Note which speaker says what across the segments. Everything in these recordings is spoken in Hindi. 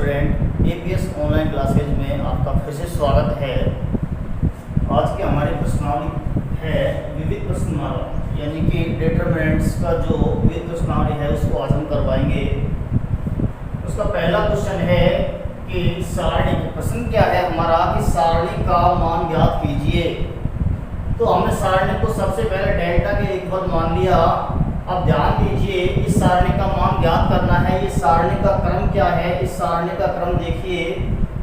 Speaker 1: स्टूडेंट, एपीएस ऑनलाइन क्लासेज में आपका फिर से स्वागत है। आज की हमारी प्रश्नावली है विविध प्रश्नमाला, यानी कि डिटरमिनेंट्स का जो विविध प्रश्नावली है उसको आज हम करवाएंगे। उसका पहला क्वेश्चन है कि सारणी, प्रश्न क्या है हमारा कि सारणी का मान ज्ञात कीजिए। तो हमने सारणी को सबसे पहले डेल्टा के एक पद मान लिया। अब ध्यान दीजिए, इस सारणी का मान ज्ञात करना है। ये सारणी का क्रम क्या है? इस सारणी का क्रम देखिए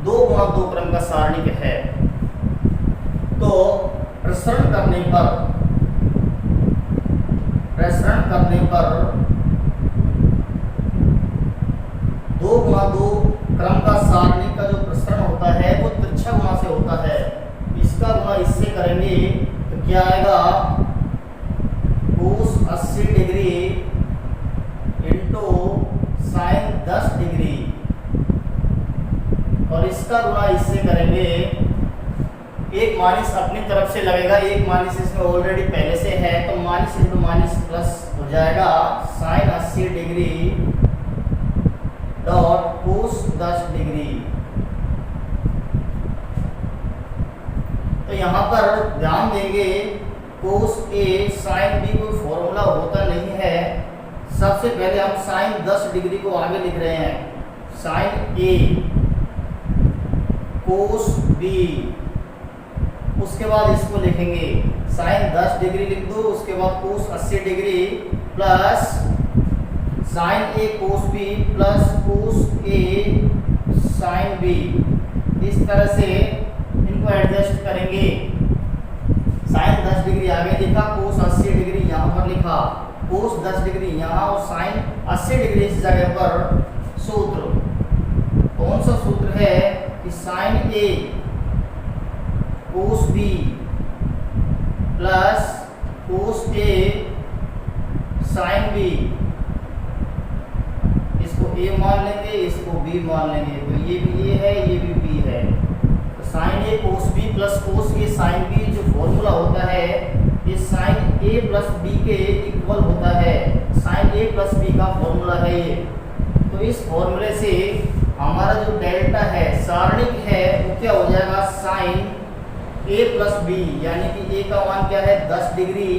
Speaker 1: 2 गुणा 2 क्रम का सारणी है। तो प्रसरण करने पर 2 गुणा 2 क्रम का सारणी का जो प्रसरण होता है वो तिरछा गुणा से होता है। इसका गुणा इससे करेंगे तो क्या आएगा? cos 80 degree into sine 10 degree, और इसका गुणा इससे करेंगे। एक माइनस अपनी तरफ से लगेगा, एक माइनस इसमें ऑलरेडी पहले से है, तो माइनस इंटू माइनस प्लस हो जाएगा sine 80 degree dot cos 10 degree. तो यहाँ पर ध्यान देंगे, cos A sin B कोई फॉर्मूला होता नहीं है। सबसे पहले हम sin 10 डिग्री को आगे लिख रहे हैं, sin A cos B, उसके बाद इसको लिखेंगे sin 10 डिग्री लिख दो, उसके बाद cos 80 degree plus sin A cos B plus cos A sin B। इस तरह से इनको एडजस्ट करेंगे। साइन 10 डिग्री आगे लिखा, cos 80 डिग्री यहाँ पर लिखा, cos 10 डिग्री यहाँ और साइन 80 डिग्री इस जगह पर। सूत्र कौन सा सूत्र है कि sine A cos B plus cos A sine B। इसको A मान लेंगे, इसको B मान लेंगे, तो ये भी A है, ये भी B है। साइन ए कोस बी प्लस कोस ए साइन बी जो फॉर्मूला होता है, ये साइन ए प्लस बी के इक्वल होता है। साइन ए प्लस बी का फॉर्मूला है ये। तो इस फॉर्मूले से हमारा जो डेल्टा है सारणिक है वो क्या हो जाएगा? साइन ए प्लस बी, यानी कि ए का मान क्या है 10 डिग्री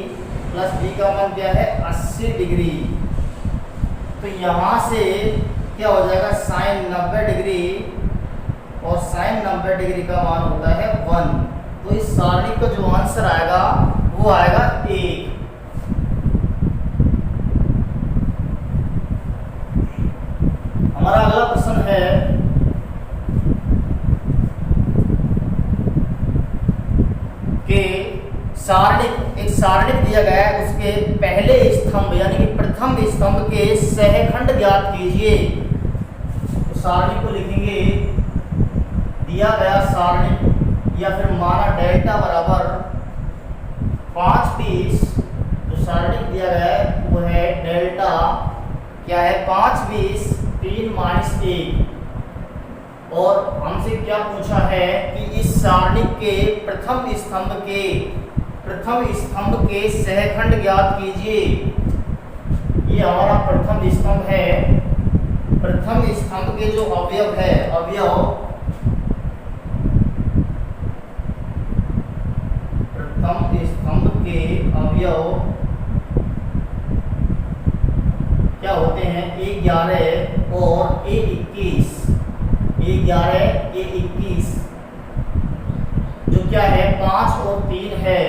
Speaker 1: प्लस बी का मान क्या है 80 डिग्री। तो यहाँ से क्या हो जाएगा? साइन 90 डिग्री और साइन 90 डिग्री का मान होता है 1। तो इस सारणी का जो आंसर आएगा वो आएगा 1। हमारा अगला प्रश्न है कि एक सारणिक दिया गया है, उसके पहले स्तंभ यानी कि प्रथम स्तंभ के सहखंड ज्ञात कीजिए। तो सारणी को लिखेंगे, दिया गया सारणी या फिर माना डेल्टा बराबर 5-20। जो सारणी दिया गया है वो है डेल्टा क्या है 5-20 3-1। और हमसे क्या पूछा है कि इस सारणी के प्रथम स्तंभ के सहखंड ज्ञात कीजिए। ये हमारा प्रथम स्तंभ है। प्रथम स्तंभ के जो अवयव है, स्तंभ के अवयव क्या होते हैं? A11 और A21। A11 A21 जो क्या है 5 और 3 है।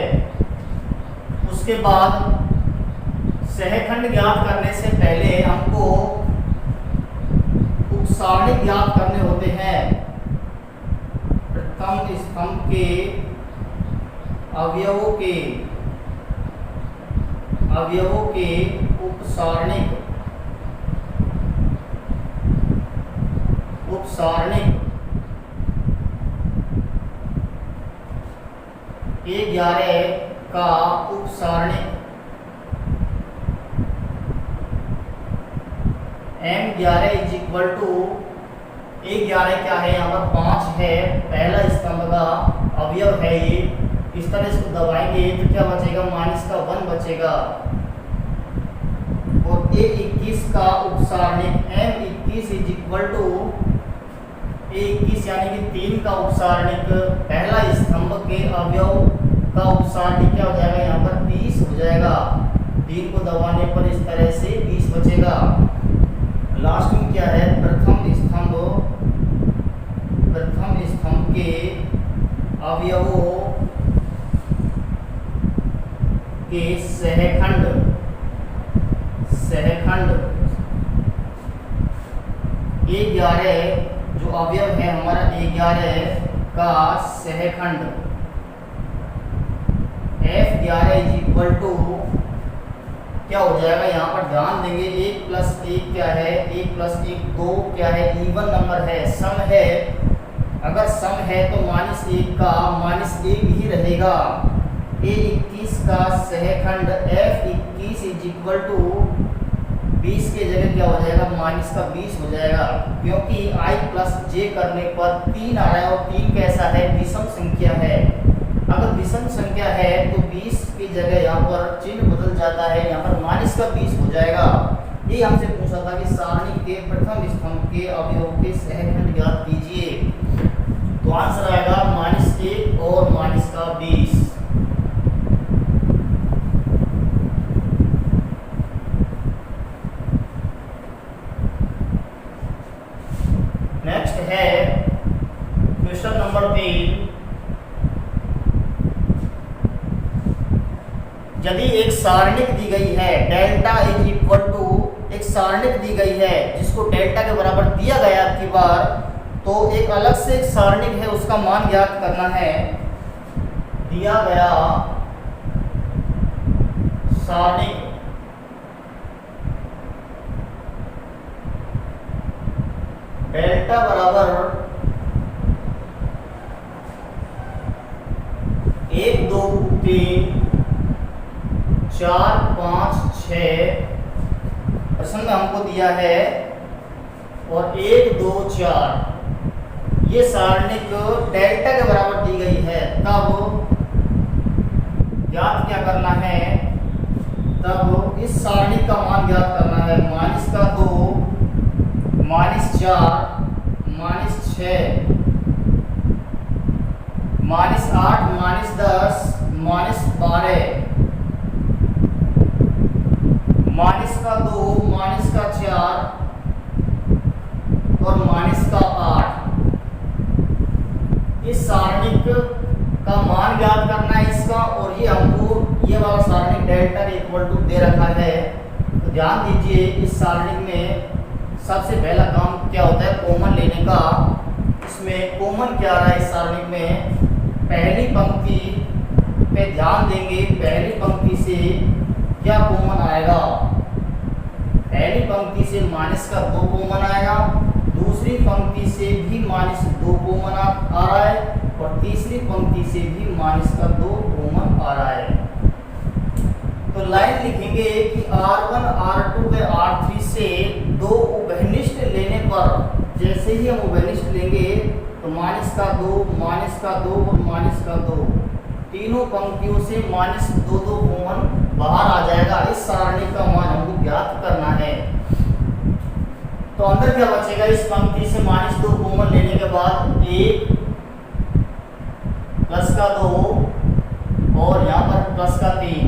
Speaker 1: उसके बाद सहखंड ज्ञात करने से पहले हमको उपसारणिक ज्ञात करने होते हैं। प्रथम स्तंभ के अवयवों के उपसारणिक A11 का उपसारणिक M11 is equal to A11 क्या है? यहाँ पर 5 है, पहला स्तंभ का अवयव है ये। इस तरह इसको दबाएंगे तो क्या बचेगा? माइनस का 1 बचेगा। और A21 का उपसारणिक M21 is equal to A21 यानी कि 3 का उपसारणिक पहला स्तंभ के अवयव का उपसारणिक क्या हो जाएगा, यहाँ पर 30 हो जाएगा। 3 को दबाने पर इस तरह से 20 बचेगा। लास्ट में क्या है, प्रथम स्तंभ के अवयवों के सहखंड A11 जो अवयव है हमारा A11 का सहखंड F11 इज इक्वल टू क्या हो जाएगा, यहाँ पर ध्यान देंगे 1 प्लस 1 क्या है, 1 प्लस 1 2 क्या है, इवन नंबर है, सम है। अगर सम है तो -1 का -1 ही रहेगा। A21 का सहखंड F21 इज इक्वल टू 20 के जगह क्या हो जाएगा, -20 हो जाएगा, क्योंकि I प्लस J करने पर 3 आ रहा है और 3 कैसा है, विषम संख्या है। अगर विषम संख्या है तो 20 की जगह यहाँ पर चिन्ह बदल जाता है, यहाँ पर -20 हो जाएगा। ये हमसे पूछा था कि सारणी के प्रथम स्तंभ के अवयवों के सहखंड ज्ञात कीजिए। तो आंसर आएगा -1 और -20। नेक्स्ट है क्वेश्चन नंबर 3। यदि एक सारणिक दी गई है डेल्टा इज इक्वल टू, एक सारणिक दी गई है जिसको डेल्टा के बराबर दिया गया आपकी बार, तो एक अलग से एक सारणिक है उसका मान ज्ञात करना है। दिया गया सारणिक डेल्टा बराबर 1 2 3 4 5 6 प्रश्न में हमको दिया है, और 1 2 4 ये सारणिक डेल्टा के बराबर दी गई है। तब ज्ञात क्या करना है, तब इस सारणिक का मान ज्ञात करना है। -2 -4 -6 -8 -10 -12 -2 -4 और -8। इस सारणिक का मान ज्ञात करना है इसका, और ये हमको ये वाला सारणिक डेल्टा के इक्वल टू दे रखा है। तो ध्यान दीजिए, इस सारणिक में सबसे पहला काम क्या होता है, कॉमन लेने का। इसमें कॉमन क्या आ रहा है इस सारणिक में, पहली पंक्ति पे ध्यान देंगे। पहली पंक्ति से क्या कॉमन आएगा, पहली पंक्ति से -2 कॉमन आएगा, दूसरी पंक्ति से भी -2 कॉमन आ रहा है, और तीसरी पंक्ति से भी -2 कॉमन आ रहा है। तो लाइन लिखेंगे कि R1 R2 व R3 से 2 उभयनिष्ठ लेने पर, जैसे ही हम उभयनिष्ठ लेंगे तो -2 -2 और -2 तीनों पंक्तियों से -2 कॉमन बाहर आ जाएगा। इस सारणी का मान हमको ज्ञात करना है। तो अंदर क्या बचेगा, इस पंक्ति से -2 कॉमन लेने के बाद 1 +2 और यहाँ पर +3,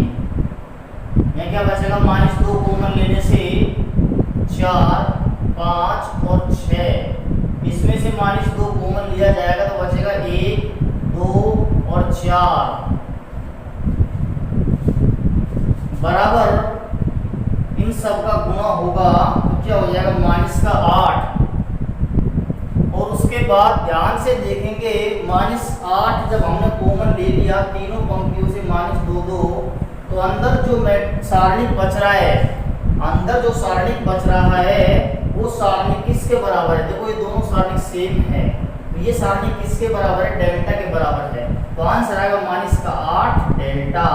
Speaker 1: यहाँ क्या बचेगा, -2 कॉमन लेने से 4 5 और 6, इसमें से -2 कॉमन लिया जाएगा तो बचेगा 1 2 और 4 बराबर इन सब का गुणा होगा तो क्या हो जाएगा, -8। और उसके बाद ध्यान से देखेंगे, -8 जब हमने कॉमन ले लिया तीनों पंक्तियों से -2 तो अंदर जो सारणिक बच रहा है, अंदर जो सारणिक बच रहा है वो सारणिक किसके बराबर है, देखो ये दोनों सारणिक सेम है, तो ये सारणिक किसके बराबर है, डेल्टा के बराबर है। तो आंसर आएगा -8 डेल्टा,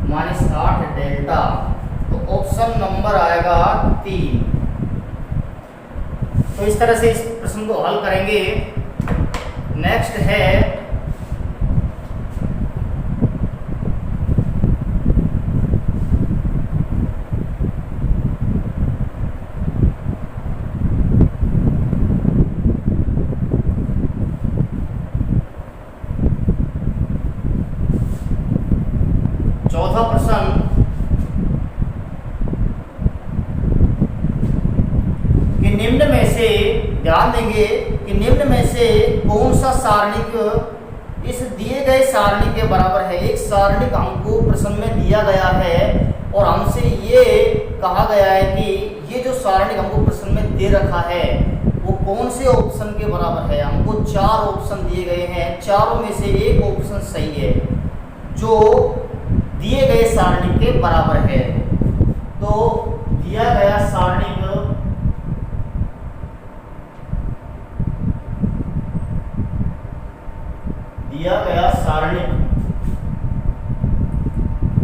Speaker 1: -8 डेल्टा। तो ऑप्शन नंबर आएगा 3। तो इस तरह से इस प्रश्न को हल करेंगे। नेक्स्ट है से ध्यान देंगे कि निम्न में से कौन सा सारणिक इस दिए गए सारणी के बराबर है। एक सारणिक हमको प्रश्न में दिया गया है और हमसे ये कहा गया है कि ये जो सारणिक हमको प्रश्न में दे रखा है वो कौन से ऑप्शन के बराबर है। हमको 4 ऑप्शन दिए गए हैं, चारों में से एक ऑप्शन सही है जो दिए गए सारणी के बराबर है। तो दिया गया सारणी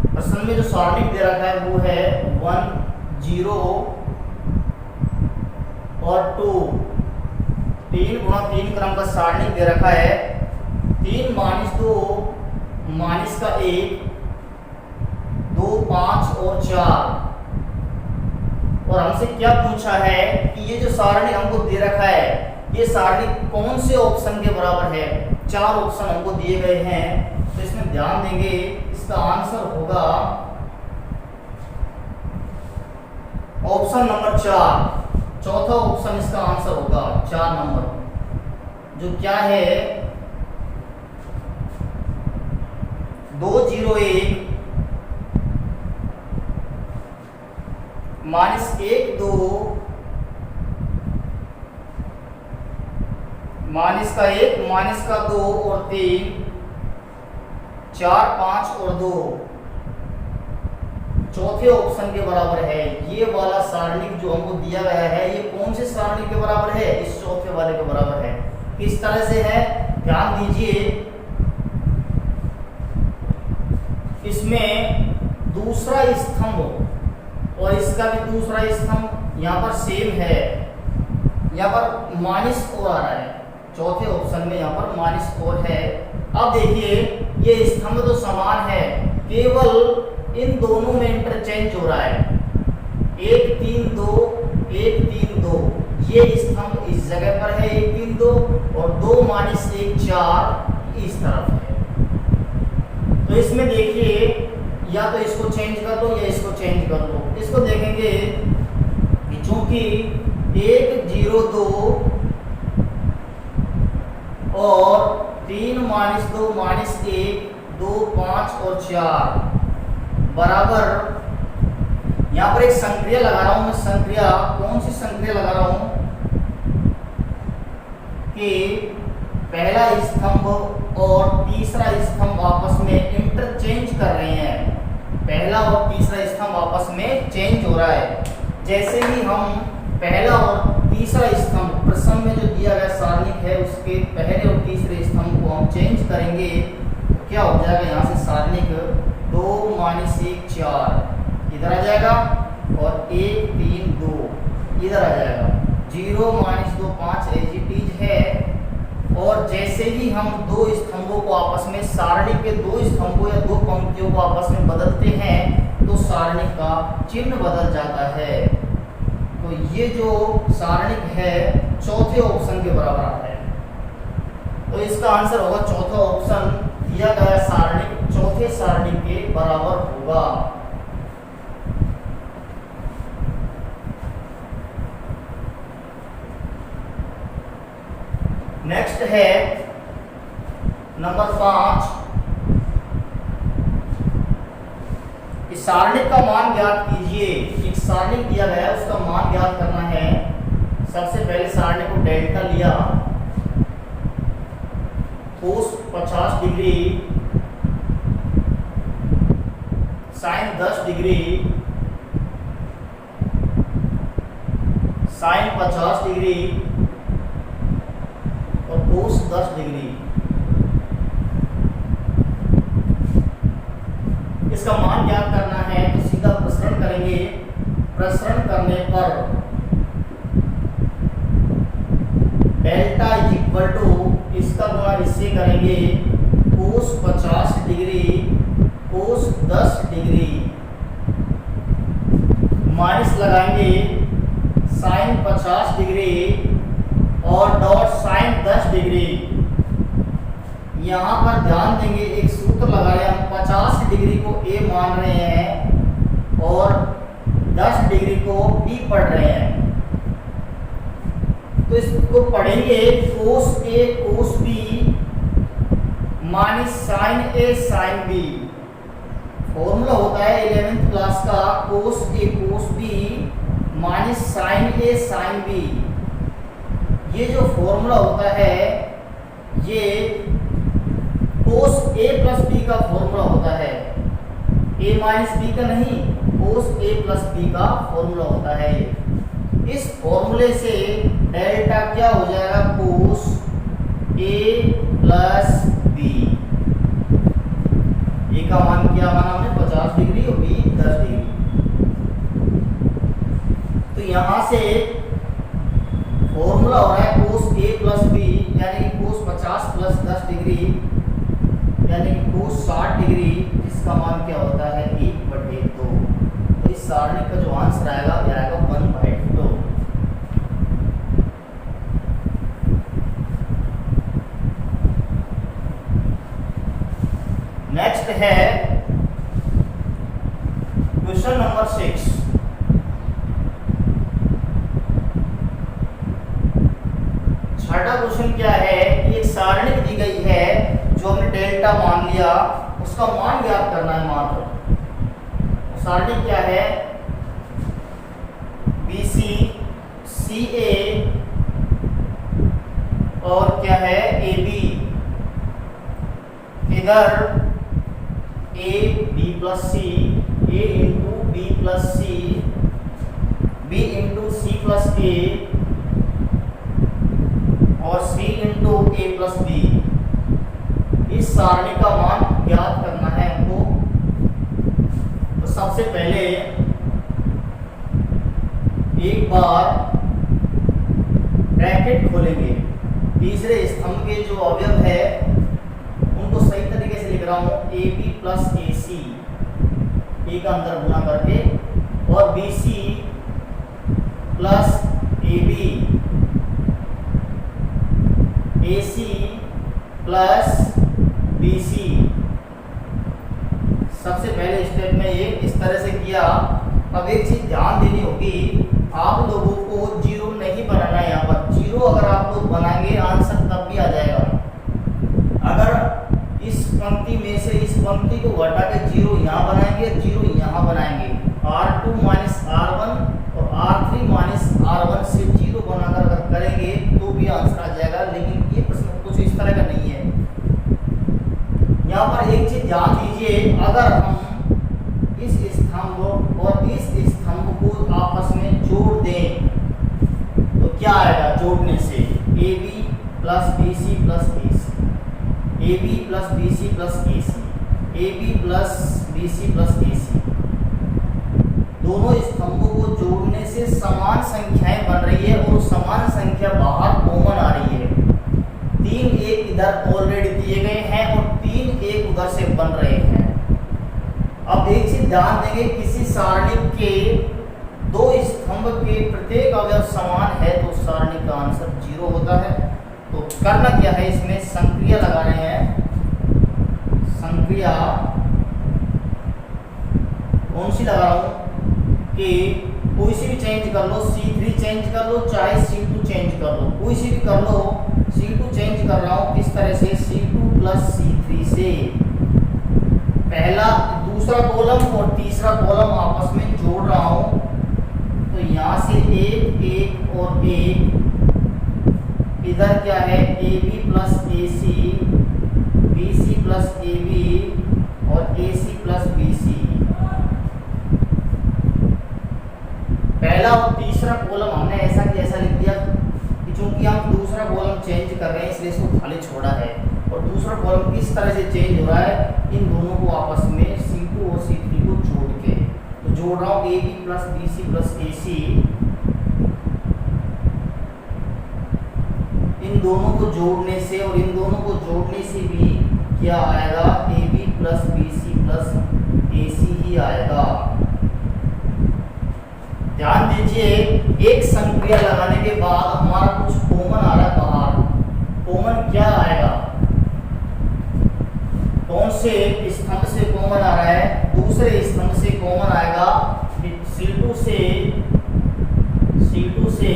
Speaker 1: प्रश्न में जो सारणिक दे रखा है वो है 1 0 और 2, 3 गुणा 3 क्रम का सारणिक दे रखा है। 3 - 2 - 1 2 5 और 4। और हमसे क्या पूछा है कि ये जो सारणी हमको दे रखा है ये सारणी कौन से ऑप्शन के बराबर है। 4 ऑप्शन हमको दिए गए हैं तो इसमें ध्यान देंगे, इसका आंसर होगा ऑप्शन नंबर 4। चौथा ऑप्शन इसका आंसर होगा 4 नंबर, जो क्या है 2 0 1 -1 2 -1 -2 और 3 4 5 और 2 चौथे ऑप्शन के बराबर है। ये वाला सारणिक जो हमको दिया गया है ये कौन से सारणी के बराबर है, इस चौथे वाले के बराबर है। किस तरह से है ध्यान दीजिए, इसमें दूसरा स्तंभ और इसका भी दूसरा स्तंभ यहाँ पर सेम है, यहाँ पर -4 आ रहा है। चौथे ऑप्शन में यहाँ पर -4 है। अब देखिए ये स्तंभ तो समान है, केवल इन दोनों में इंटरचेंज हो रहा है। 1 3 2 1 3 2 ये स्तंभ इस जगह पर है 1 3 2 और 2 - 1 4 इस तरफ है। तो इसमें देखिए या तो इसको चेंज कर दो या इसको चेंज कर दो। इसको देखेंगे कि चूंकि 1 0 2 और 3 - 2 - 1 2 5 और 4 बराबर, यहाँ पर एक संक्रिया लगा रहा हूं मैं। संक्रिया कौन सी संक्रिया लगा रहा हूं कि पहला स्तंभ और तीसरा स्तंभ आपस में इंटरचेंज कर रहे हैं। पहला और तीसरा स्तंभ आपस में चेंज हो रहा है। जैसे ही हम पहला और तीसरा स्तंभ प्रश्न में जो दिया गया सारणिक है उसके पहले और तीसरे स्तंभ को हम चेंज करेंगे तो क्या हो जाएगा, यहाँ से सारणिक 2 - 1 4 इधर आ जाएगा और 1 3 2 इधर आ जाएगा। 0 - 2 5 एजिटीज है। और जैसे ही हम दो स्तंभों को आपस में, सारणी के 2 स्तंभों या 2 पंक्तियों को आपस में बदलते हैं तो सारणी का चिन्ह बदल जाता है। तो ये जो सारणिक है चौथे ऑप्शन के बराबर है। तो इसका आंसर होगा चौथा ऑप्शन, दिया गया सारणिक चौथे सारणी के बराबर होगा। नेक्स्ट है नंबर 5। इस सारणिक का मान ज्ञात कीजिए। एक सारणिक दिया गया है उसका मान ज्ञात करना है। सबसे पहले सारणी को डेल्टा लिया, cos 50 degree, sine 10 degree, sine 50 degree और कोस 10 डिग्री। इसका मान ज्ञात करना है तो सीधा प्रसरण करेंगे। प्रसरण करने पर डेल्टा इज इक्वल टू, इसका गुणा इससे करेंगे, कोस 50 डिग्री कोस 10 डिग्री माइनस लगाएंगे साइन 50 डिग्री और डॉट साइन 10 डिग्री। यहाँ पर ध्यान देंगे एक सूत्र लगाया, हम 50 डिग्री को ए मान रहे हैं और 10 डिग्री को बी पढ़ रहे हैं। इसको पढ़ेंगे कोस ए कोस बी माइनस साइन ए साइन बी। फॉर्मूला होता है 11th क्लास का कोस ए कोस बी माइनस साइन ए साइन बी। ये जो फॉर्मूला होता है ये कोस ए प्लस बी का फॉर्मूला होता है, ए माइनस बी का नहीं, कोस ए प्लस बी का फॉर्मूला होता है। इस फॉर्मूले से डेल्टा क्या हो जाएगा, कोस ए प्लस बी। ए का मान क्या माना हमने 50 डिग्री और बी 10 डिग्री। तो यहां से फॉर्मूला हो रहा है कोस ए प्लस बी यानी कोस 50 प्लस 10 डिग्री यानी कोस 60 डिग्री, जिसका मान क्या होता है 1/2। तो इस सारणी का जो आंसर आएगा वो आएगा 1/2। नेक्स्ट है क्वेश्चन नंबर 6। छठा क्वेश्चन क्या है कि एक सारणी दी गई है, जो हमने डेल्टा मान लिया, उसका मान ज्ञात करना है मात्र। सारणी क्या है, BC CA और क्या है AB। इधर A B plus C, A into B plus C, B into C plus A और C into A plus B। इस सारणी का मान ज्ञात करना है हमको। तो सबसे पहले एक बार ब्रैकेट खोलेंगे, तीसरे स्तंभ के जो अवयव है उनको सही तरीके से लिख रहा हूं, AB प्लस AC, ए का अंदर गुना करके, और BC plus AB, AC plus BC। सबसे पहले स्टेप में ये इस तरह से किया। अब एक चीज ध्यान देनी होगी, आप लोगों को जीरो नहीं बनाना है। यहाँ पर जीरो अगर आप लोग बनाएंगे आंसर तब भी आ जाएगा। अगर इस पंक्ति में से इस पंक्ति को घटा के जीरो यहाँ बनाएंगे, जीरो यहाँ बनाएंगे, R2 माइनस R1 और R3 माइनस R1 से जीरो बनाकर अगर करेंगे तो भी आंसर आ जाएगा। लेकिन ये प्रश्न कुछ इस तरह का नहीं है। यहाँ पर एक चीज ध्यान दीजिए, अगर हम इस स्तंभ और इस स्तंभ को आपस में जोड़ दें तो क्या आएगा जोड़ने से, AB plus BC plus AC, AB plus BC plus AC, AB plus BC plus AC। दोनों स्तंभों को जोड़ने से समान संख्याएं बन रही है और समान संख्या बाहर कॉमन आ रही है। 3 1 इधर ऑलरेडी दिए गए हैं और 3 1 उधर से बन रहे हैं। अब एक चीज ध्यान देंगे, किसी सारणी के दो स्तंभ के प्रत्येक अवयव समान है तो सारणी का आंसर 0 होता है। तो करना क्या है, इसमें संक्रिया लगा रहे हैं। संक्रिया कौन सी लगा रहा हूं कि कोई सी भी चेंज कर लो, C3 चेंज कर लो चाहे C2 चेंज कर लो, कोई सी भी कर लो। C2 चेंज कर रहा हूं किस तरह से, C2 प्लस C3 से। पहला दूसरा कॉलम और तीसरा कॉलम आपस में जोड़ रहा हूं, तो यहां से 1 1 और 1, इधर क्या है AB plus AC, BC plus AB और AC प्लस BC। पहला और तीसरा कॉलम हमने ऐसा कि ऐसा लिख दिया कि चूंकि हम दूसरा कॉलम चेंज कर रहे हैं इसलिए इसको खाली छोड़ा है। और दूसरा कॉलम किस तरह से चेंज हो रहा है, इन दोनों को आपस में C2 और C3 को जोड़ के, तो जोड़ रहा हूँ AB plus BC plus AC। इन दोनों को जोड़ने से और इन दोनों को जोड़ने से भी क्या आएगा, AB plus BC plus AC ही आएगा। ध्यान दीजिए, एक संक्रिया लगाने के बाद हमारा कुछ कॉमन आ रहा है बाहर। कॉमन क्या आएगा, कौन से स्तंभ से कॉमन आ रहा है, दूसरे स्तंभ से कॉमन आएगा। C2 से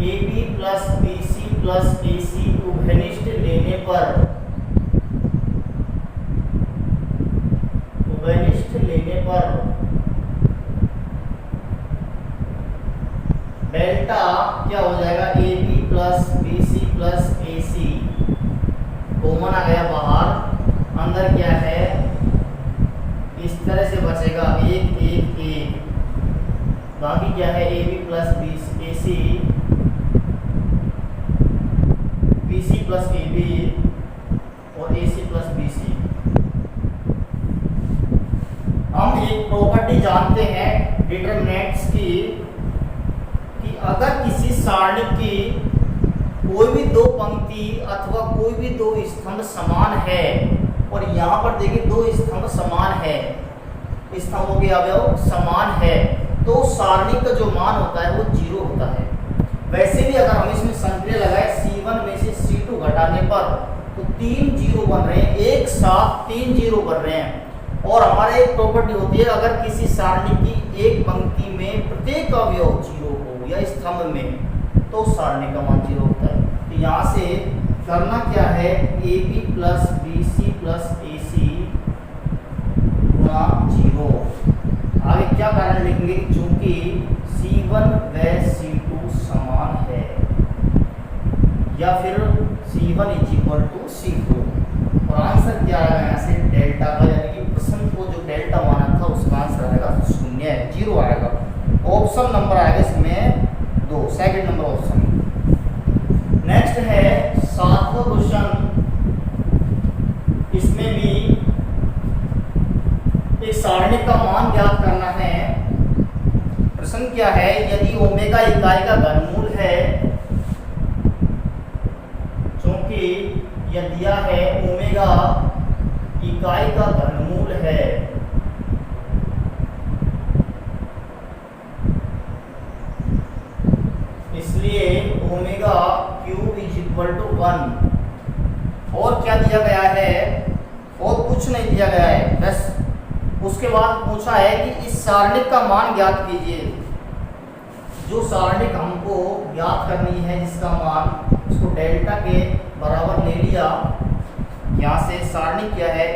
Speaker 1: A B plus B C plus A C उभयनिष्ठ लेने पर डेल्टा क्या हो जाएगा, A B plus B C plus A C common आ गया बाहर, अंदर क्या है इस तरह से बचेगा एक एक एक, बाकी क्या है A B plus B A C B C plus A B और ए सी प्लस बी सी। हम एक प्रॉपर्टी जानते हैं डिटरमिनेंट्स की कि अगर किसी सारणी की कोई भी दो पंक्ति अथवा कोई भी दो स्तंभ समान है, और यहाँ पर देखिए दो स्तंभ समान है, स्तंभों के अवयव समान है, तो सारणी का जो मान होता है वो 0 होता है। वैसे भी अगर हम इसमें संक्रिया लगाए C1 में से C2 घटाने पर तो 3 0 बन रहे हैं, एक साथ 3 0 बन रहे हैं। और हमारे एक प्रॉपर्टी होती है अगर किसी सारणी की एक पंक्ति में प्रत्येक अवयव 0 हो या स्तंभ में तो सारणी का मान 0 होता है। तो यहाँ से करना क्या है, A B plus B C plus A C गुणा 0। आगे क्या कारण लिखेंगे, चूंकि C1 व C2 समान है, या फिर C1 = C2। और आंसर क्या आएगा यहाँ से डेल्टा का, यानी कि प्रश्न को जो डेल्टा माना था उसका आंसर आएगा 0 0 आएगा। ऑप्शन नंबर आएगा इसमें 2, सेकंड नंबर ऑप्शन। नेक्स्ट है 7वां क्वेश्चन। इसमें भी एक सारणी का मान ज्ञात करना है। प्रश्न क्या है, यदि ओमेगा इकाई का घनमूल है, क्योंकि यह दिया है ओमेगा इकाई का घनमूल है, इसलिए ओमेगा क्यूब = 1। और क्या दिया गया है, और कुछ नहीं दिया गया है, बस उसके बाद पूछा है कि इस सारणिक का मान ज्ञात कीजिए। जो सारणिक हमको ज्ञात करनी है जिसका मान, उसको डेल्टा के बराबर ले लिया। यहाँ से सारणी क्या है,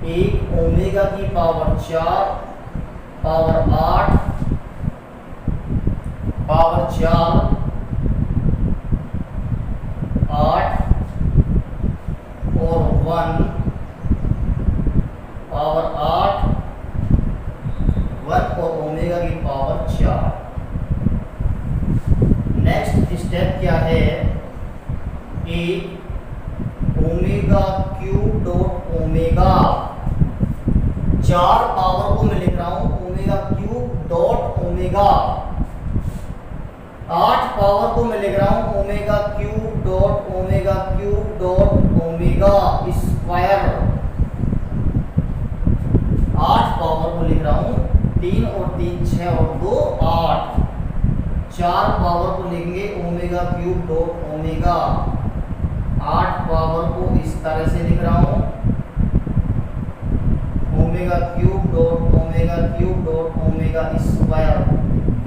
Speaker 1: 1 ओमेगा की पावर 4 पावर 8 पावर 4 8 और 1 पावर 8 1 और ओमेगा की पावर 4। नेक्स्ट स्टेप क्या है, omega cube dot omega, 4 power को मैं लिख रहा हूं omega cube dot omega, 8 power को मैं लिख रहा हूं omega cube dot omega cube dot omega square, 8 power को लिख रहा हूं 3 और 3 6 और 2 8, 4 पावर को लिखेंगे omega cube dot omega, 8 power को इस तरह से लिख रहा हूं omega cube dot omega cube dot omega square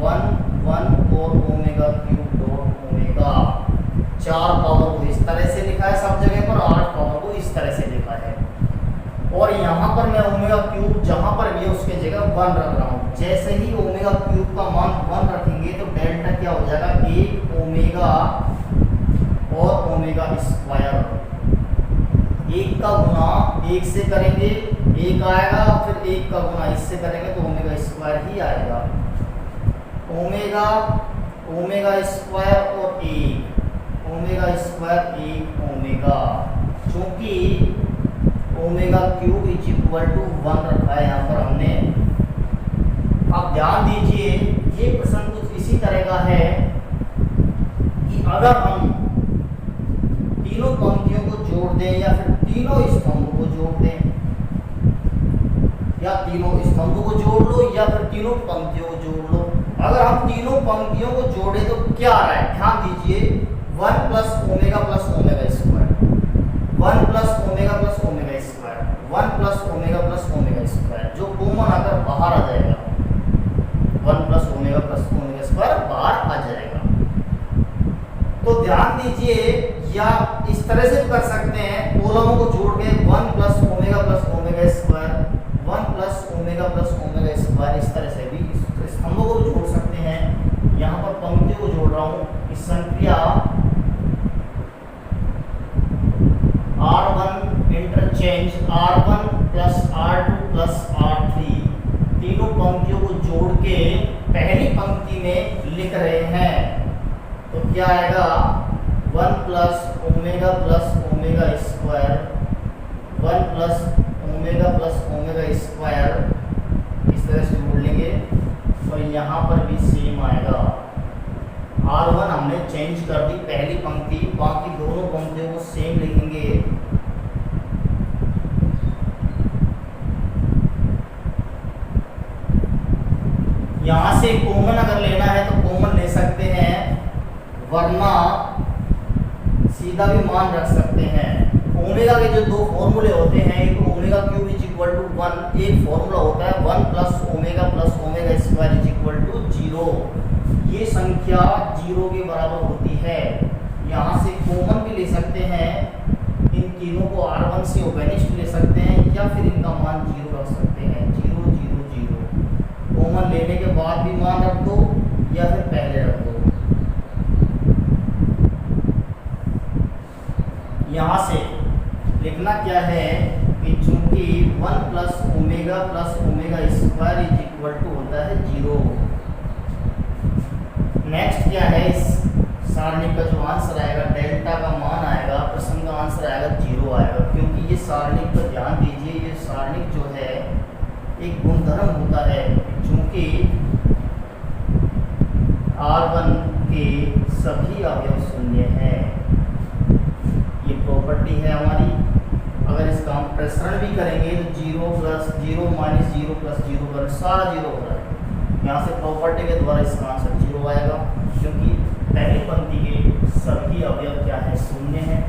Speaker 1: 1 1 और omega cube dot omega. 4 power को इस तरह से लिखा है सब जगह पर, 8 पावर को इस तरह से लिखा है। और यहाँ पर मैं ओमेगा क्यूब जहाँ पर भी है उसके जगह 1 रख रहा हूँ। जैसे ही ओमेगा क्यूब का मान 1 रखेंगे तो डेल्टा क्या हो जाएगा, 1 ओमेगा और ओमेगा स्क्वायर। 1 का गुना 1 से करेंगे 1 आएगा, फिर 1 का गुना इससे करेंगे तो ओमेगा स्क्वायर ही आएगा। ओमेगा स्क्वायर और 1 ओमेगा स्क्वायर 1 ओमेगा, चूंकि ओमेगा क्यूब = 1 रखा है यहाँ पर हमने। अब ध्यान दीजिए, ये प्रश्न कुछ इसी तरह का है कि अगर हम तीनों पंक्तियों को जोड़ दें या फिर तीनों स्तंभों को जोड़ दें, या तीनों स्तंभों को जोड़ लो या फिर तीनों पंक्तियों को जोड़ लो। अगर हम तीनों पंक्तियों को जोड़े तो क्या आ रहा है, ध्यान दीजिए, 1 + omega + omega square, 1 + omega + omega square, 1 + omega + omega square, जो कॉमन आकर बाहर आ जाएगा, 1 + ओमेगा + ओमेगा स्क्वायर बाहर आ जाएगा। ध्यान दीजिए, या इस तरह से भी कर सकते हैं, कॉलमों को जोड़ के 1 plus omega square, 1 plus omega square, इस तरह से भी स्तंभों को जोड़ सकते हैं। यहाँ पर पंक्तियों को जोड़ रहा हूँ। इस संक्रिया R1 interchange R1 plus R2 plus R3, तीनों पंक्तियों को जोड़ के पहली पंक्ति में लिख रहे हैं। तो क्या आएगा, 1 plus omega square, 1 plus omega square, इस तरह से जोड़ लेंगे। और यहाँ पर भी सेम आएगा। R1 हमने चेंज कर दी पहली पंक्ति, बाकी दोनों पंक्तियों को सेम लिखेंगे। यहाँ से कॉमन अगर लेना है तो कॉमन ले सकते हैं, वरना सीधा भी मान रख सकते हैं। ओमेगा के जो दो फॉर्मूले होते हैं, एक omega cube is equal to 1, एक फॉर्मूला होता है 1 plus omega square is equal to 0। ये संख्या 0 के बराबर होती है। यहाँ से कॉमन भी ले सकते हैं, इन तीनों को R1 से ओपेनिस्ट ले सकते हैं, या फिर इनका मान 0 रख सकते हैं। 0 0 0 कॉमन लेने के बाद भी मान रख दो, या फिर पहले रख दो। यहाँ से लिखना क्या है कि चूंकि 1 plus omega square is equal to होता है 0। नेक्स्ट क्या है, इस सारणी का जो आंसर आएगा, डेल्टा का मान आएगा, प्रश्न का आंसर आएगा 0 आएगा। क्योंकि ये सारणी पर ध्यान दीजिए, ये सारणी जो है एक गुणधर्म होता है, चूंकि R1 के सभी अवयव शून्य हैं, ये प्रॉपर्टी है हमारी। अगर इसका हम प्रसरण भी करेंगे तो 0 प्लस 0 माइनस 0 प्लस 0 पर सारा 0 हो रहा है। यहाँ से प्रॉपर्टी के द्वारा इसका आंसर 0 आएगा, क्योंकि पहली पंक्ति के सभी अवयव क्या है, शून्य है।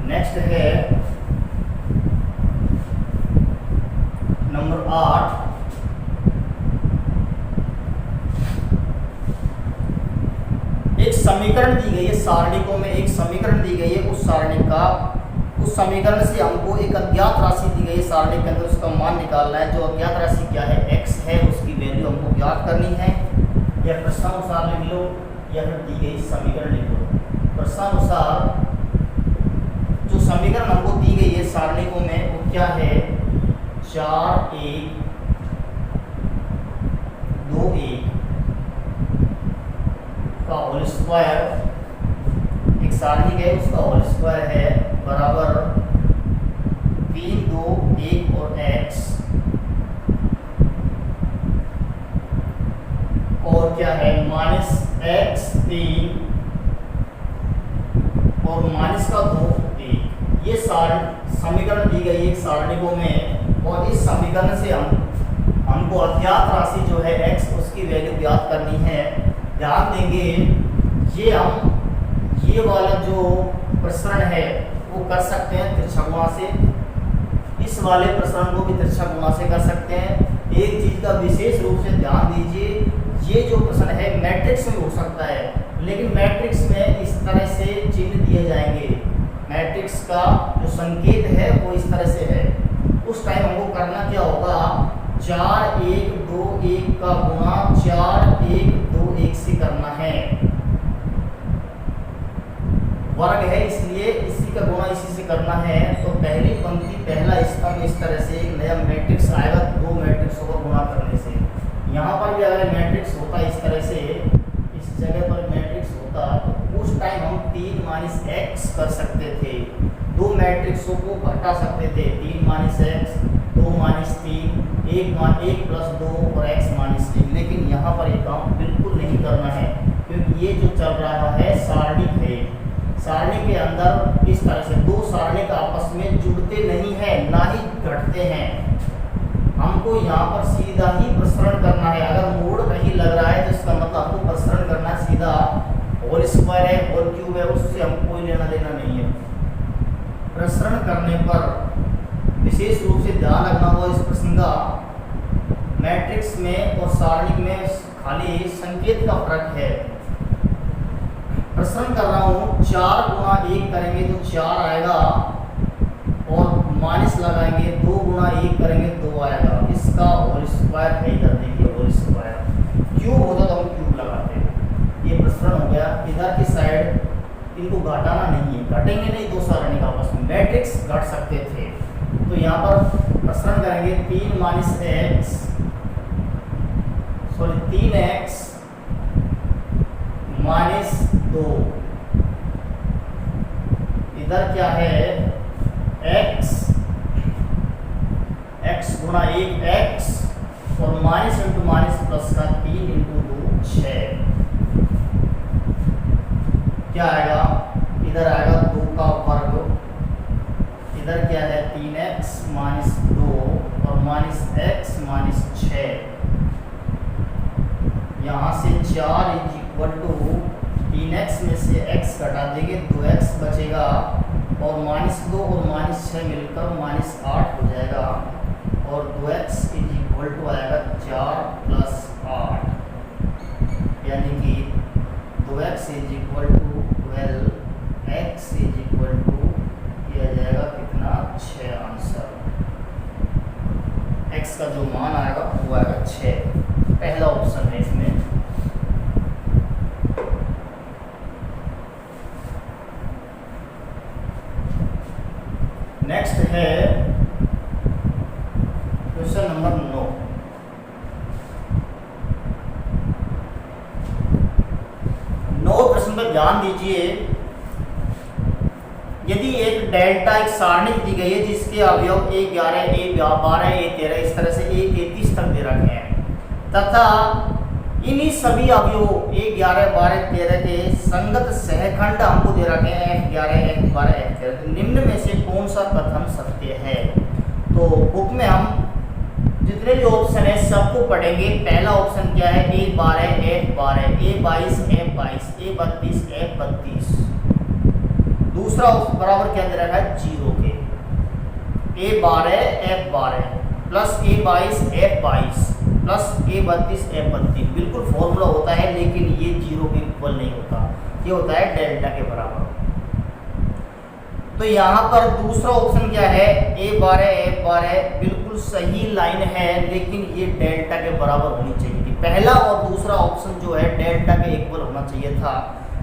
Speaker 1: नेक्स्ट है नंबर 8। एक समीकरण दी गई है सारणिकों में, एक समीकरण दी गई है उस सारणी का, उस समीकरण से हमको एक अज्ञात राशि दी गई है सारणी के अंदर, उसका मान निकालना है। जो अज्ञात राशि क्या है, x है, उसकी वैल्यू हमको ज्ञात करनी है। या प्रश्नानुसार लिख लो, या फिर दी गई समीकरण लिख लो। प्रश्नानुसार जो समीकरण हमको दी गई है सारणिकों में, वो क्या है, 4 1 2 1 का होल स्क्वायर, एक सारणी है उसका होल स्क्वायर है, बराबर 3 2 1 और x, और क्या है माइनस x 3 और माइनस का 2 1। ये समीकरण दी गई है सारणिकों में, और इस समीकरण से हमको अज्ञात राशि जो है x, उसकी वैल्यू ज्ञात करनी है। ध्यान देंगे, ये वाला जो प्रसरण है वो कर सकते हैं तिरछा गुणा से, इस वाले प्रसरण को भी तिरछा गुणा से कर सकते हैं। एक चीज का विशेष रूप से ध्यान दीजिए, ये जो प्रश्न है मैट्रिक्स में हो सकता है, लेकिन मैट्रिक्स में इस तरह से चिन्ह दिए जाएंगे। मैट्रिक्स का जो संकेत है वो इस तरह से है। उस टाइम हमको करना क्या होगा, 4 1 2 1 का गुणा 4 1 2 1 से करना है। वर्ग है इसलिए इसी का गुणा इसी से करना है। तो पहली पंक्ति पहला स्तंभ इस तरह से एक नया मैट्रिक्स आएगा, दो मैट्रिक्सों को गुणा करने से। यहाँ पर भी अगर मैट्रिक्स होता इस तरह से, इस जगह पर मैट्रिक्स होता, तो उस टाइम हम 3 माइनस एक्स कर सकते थे, दो मैट्रिक्सों को घटा सकते थे, 3 माइनस एक्स 2 माइनस 3 1 प्लस 2 और x माइनस 3। लेकिन यहाँ पर ये काम बिल्कुल नहीं करना है, क्योंकि ये जो चल रहा है सारणी है, सारणी के अंदर इस तरह से दो सारणी का आपस में जुड़ते नहीं है, ना ही घटते हैं। हमको यहाँ पर सीधा ही प्रसरण करना है। अगर मोड़ कहीं लग रहा है तो इसका मतलब हमको प्रसरण करना है सीधा। होल स्क्वायर है, होल क्यूब है, उससे हमको कोई लेना देना नहीं है। प्रसरण करने पर विशेष रूप से ध्यान रखना होगा इस प्रश्न का, मैट्रिक्स में और सारणी में खाली संकेत का फर्क है। प्रश्न कर रहा हूँ 4 गुणा 1 करेंगे तो 4 आएगा और माइनस लगाएंगे 2 गुणा 1 करेंगे 2 आएगा। इसका होल स्क्वायर है, इधर देखिए होल स्क्वायर। क्यूब होता तो हम क्यूब लगाते। ये प्रश्न हो गया। इधर की साइड इनको घटाना नहीं है, घटेंगे नहीं दो सारणी का आपस में, मैट्रिक्स घट सकते थे। तो यहाँ पर प्रश्न करेंगे 3 minus x, sorry 3x minus 2। इधर क्या है x, x गुणा 1 x और माइनस इंटू माइनस प्लस का 3 इंटू 2 6। क्या आएगा? इधर आएगा 2 का वर्ग, इधर क्या है 3x माइनस 2 और माइनस x माइनस 6। यहाँ से 4 इज इक्वल टू 3x में से x घटा देंगे 2x बचेगा और माइनस 2 और माइनस 6 मिलकर माइनस 8 हो जाएगा और 2x इज इक्वल टू आएगा 4 प्लस 8, यानी कि 2x is equal to 12, x is equal to किया जाएगा कितना 6। आंसर x का जो मान आएगा वो आएगा 6। पहला ऑप्शन है इसमें। नेक्स्ट है क्वेश्चन नंबर 9। प्रश्न पर ध्यान दीजिए। यदि एक डेल्टा एक सारणी दी गई है जिसके अवयव A11, A12, A13 इस तरह से A33 तक दे रखे हैं तथा इन्हीं सभी अवयवों A11, 12, 13 के संगत सहखंड हमको दे रखे हैं F11, F12, F13। निम्न में से कौन सा कथन सत्य है? तो बुक में हम जितने भी ऑप्शन है सबको पढ़ेंगे। पहला ऑप्शन क्या है? A12, F12, A22, F22, A32, F32। दूसरा बराबर क्या दे रखा है? 0 के। A12, F12 plus A22, F22 plus A32, F32। बिल्कुल फॉर्मूला होता है लेकिन ये 0 के इक्वल नहीं होता, ये होता है डेल्टा के बराबर। तो यहाँ पर दूसरा ऑप्शन क्या है? A12, F12 बिल्कुल सही लाइन है लेकिन ये डेल्टा के बराबर होनी चाहिए थी। पहला और दूसरा ऑप्शन जो है डेल्टा के इक्वल होना चाहिए था।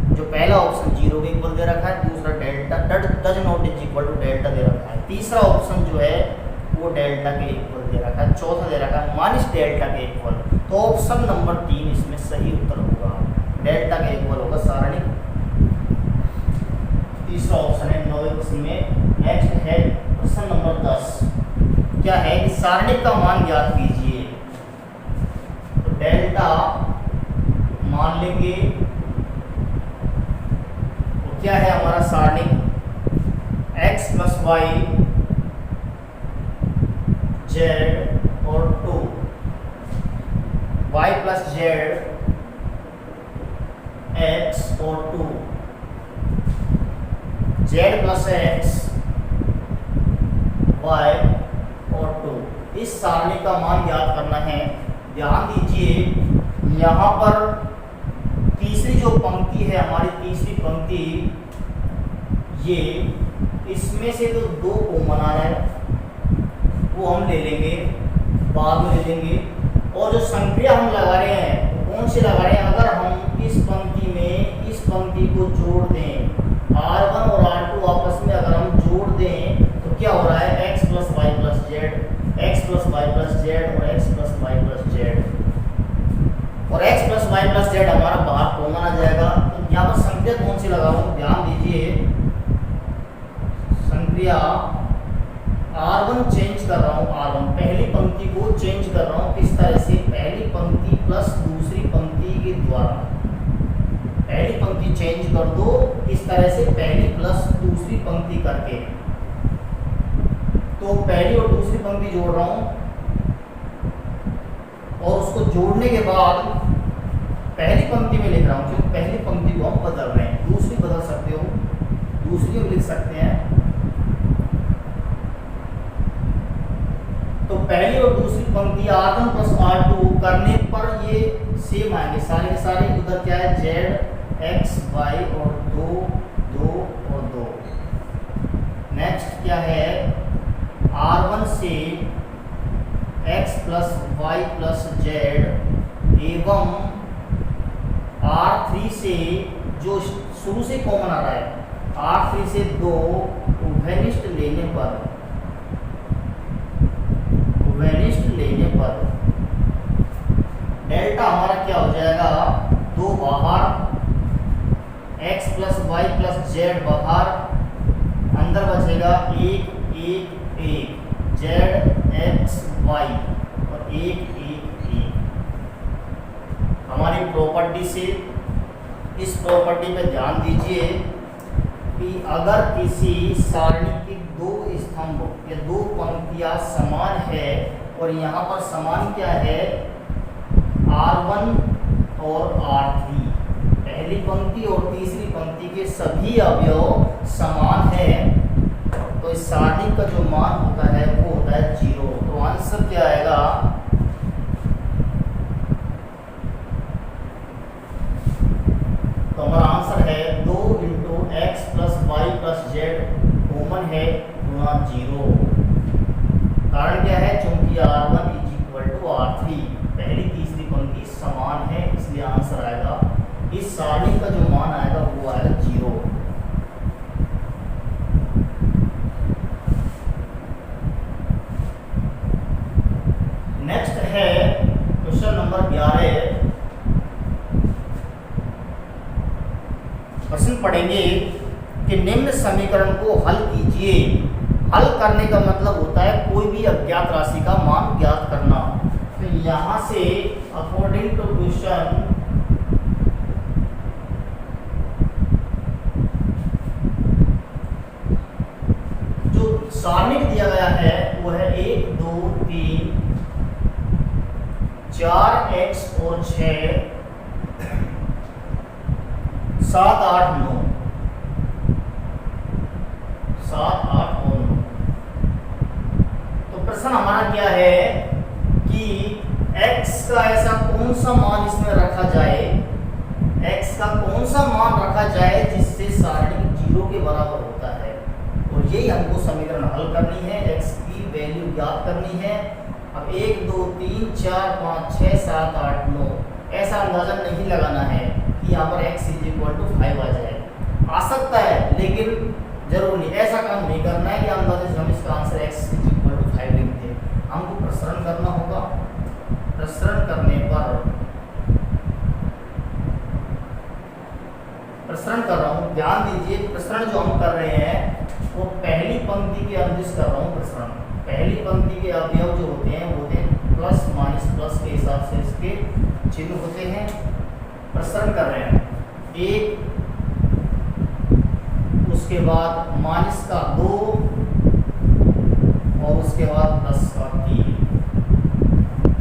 Speaker 1: जो पहला ऑप्शन 0 के इक्वल दे रखा है, दूसरा delta does not is equal to delta दे रखा है। तीसरा ऑप्शन जो है वो डेल्टा के इक्वल दे रखा है। चौथा दे रखा है माइनस डेल्टा के इक्वल। तो ऑप्शन नंबर 3 इसमें सही उत्तर होगा, डेल्टा के इक्वल होगा सारणी। तीसरा ऑप्शन है 9वें प्रश्न में। नेक्स्ट है प्रश्न नंबर 10। क्या है कि सारणी का मान ज्ञात कीजिए। तो डेल्टा मान लेंगे तो क्या है हमारा सारणी? x प्लस वाई जेड और 2, y प्लस जेड x और 2, z प्लस x y और 2। इस सारणी का मान ज्ञात करना है। ध्यान दीजिए यहाँ पर तीसरी जो पंक्ति है हमारी, तीसरी पंक्ति, ये इसमें से तो 2 कॉमन आ रहा है वो हम ले लेंगे, बाद में ले लेंगे। और जो संक्रिया हम लगा रहे हैं वो कौन सी लगा रहे हैं? अगर हम इस पंक्ति में इस पंक्ति को जोड़ दें, R1 और R2 आपस में अगर हम जोड़ दें तो क्या हो रहा है? x plus Y plus Z, x plus Y plus Z और x plus Y plus Z. और x plus Y plus Z हमारा बाहर कॉमन आ जाएगा। तो यहाँ पर संक्रिया कौन सी लगाऊं? ध्यान दीजिए, संक्रिया R1 चेंज कर रहा हूँ। R1 पहली पंक्ति को चेंज कर रहा हूँ। किस तरह से? पहली पंक्ति प्लस दूसरी पंक्ति के द्वारा। पहली पंक्ति चेंज कर दो इस तरह से, पहली प्लस दूसरी पंक्ति करके। तो पहली और दूसरी पंक्ति जोड़ रहा हूँ और उसको जोड़ने के बाद पहली पंक्ति में लिख रहा हूँ क्योंकि पहली पंक्ति को हम बदल रहे हैं। दूसरी बदल सकते हो, दूसरी में लिख सकते हैं। तो पहली और दूसरी पंक्ति R1 प्लस R2 करने पर ये सेम एवं R3 से जो शुरू से कॉमन आ रहा है, R3 से 2 उभयनिष्ठ लेने पर डेल्टा हमारा क्या हो जाएगा, 2 बाहर, x plus Y plus Z बाहर, अंदर बचेगा 1 1 1 जेड एक्स वाई और 1 1 1। हमारी प्रॉपर्टी से इस प्रॉपर्टी पे ध्यान दीजिए कि अगर किसी सारणी की 2 स्तंभ या 2 पंक्तियां समान है और यहाँ पर समान क्या है, R1 और R3, पहली पंक्ति और तीसरी पंक्ति के सभी अवयव समान है, तो इस सारणी का जो मान होता है वो होता है 0। तो आंसर क्या आएगा, तो हमारा आंसर है 2 into X plus Y plus Z common है गुणा 0। कारण क्या है, चूंकि R1 is equal to R3, पहली तीसरी पंक्ति समान है, इसलिए आंसर आएगा, इस सारणी का जो मान आएगा वो आएगा 0। नेक्स्ट है क्वेश्चन नंबर 11। प्रश्न पढ़ेंगे कि निम्न समीकरण को हल कीजिए। हल करने का मतलब होता है कोई भी अज्ञात राशि का मान ज्ञात करना। तो यहां से अकॉर्डिंग टू क्वेश्चन जो सारणी दिया गया है वो है 1 2 3 4x और 6 7 8 9 7 8 और 9। तो प्रश्न हमारा क्या है कि x का ऐसा कौन सा मान इसमें रखा जाए, x का कौन सा मान रखा जाए जिससे सारणी 0 के बराबर होता है, और यही हमको समीकरण हल करनी है, x की वैल्यू ज्ञात करनी है। अब 1 2 3 4 5 6 7 8 9 ऐसा अंदाजा नहीं लगाना है कि यहाँ पर x इज इक्वल टू 5 आ जाए। आ सकता है लेकिन जरूर नहीं, ऐसा काम नहीं करना है कि अंदाजे से हम इसका answer x is equal to 5 लिख दें। हमको प्रसरण करना होगा। प्रसरण करने पर प्रसरण कर रहा हूँ, ध्यान दीजिए, प्रसरण जो हम कर रहे हैं वो पहली पंक्ति के अनुदिश कर रहा हूँ। प्रसरण पहली पंक्ति के अवयव जो होते हैं वो होते हैं प्लस माइनस प्लस के हिसाब से इसके चिन्ह होते हैं। प्रसरण कर रहे हैं 1, उसके बाद माइनस का 2 और उसके बाद प्लस का 3।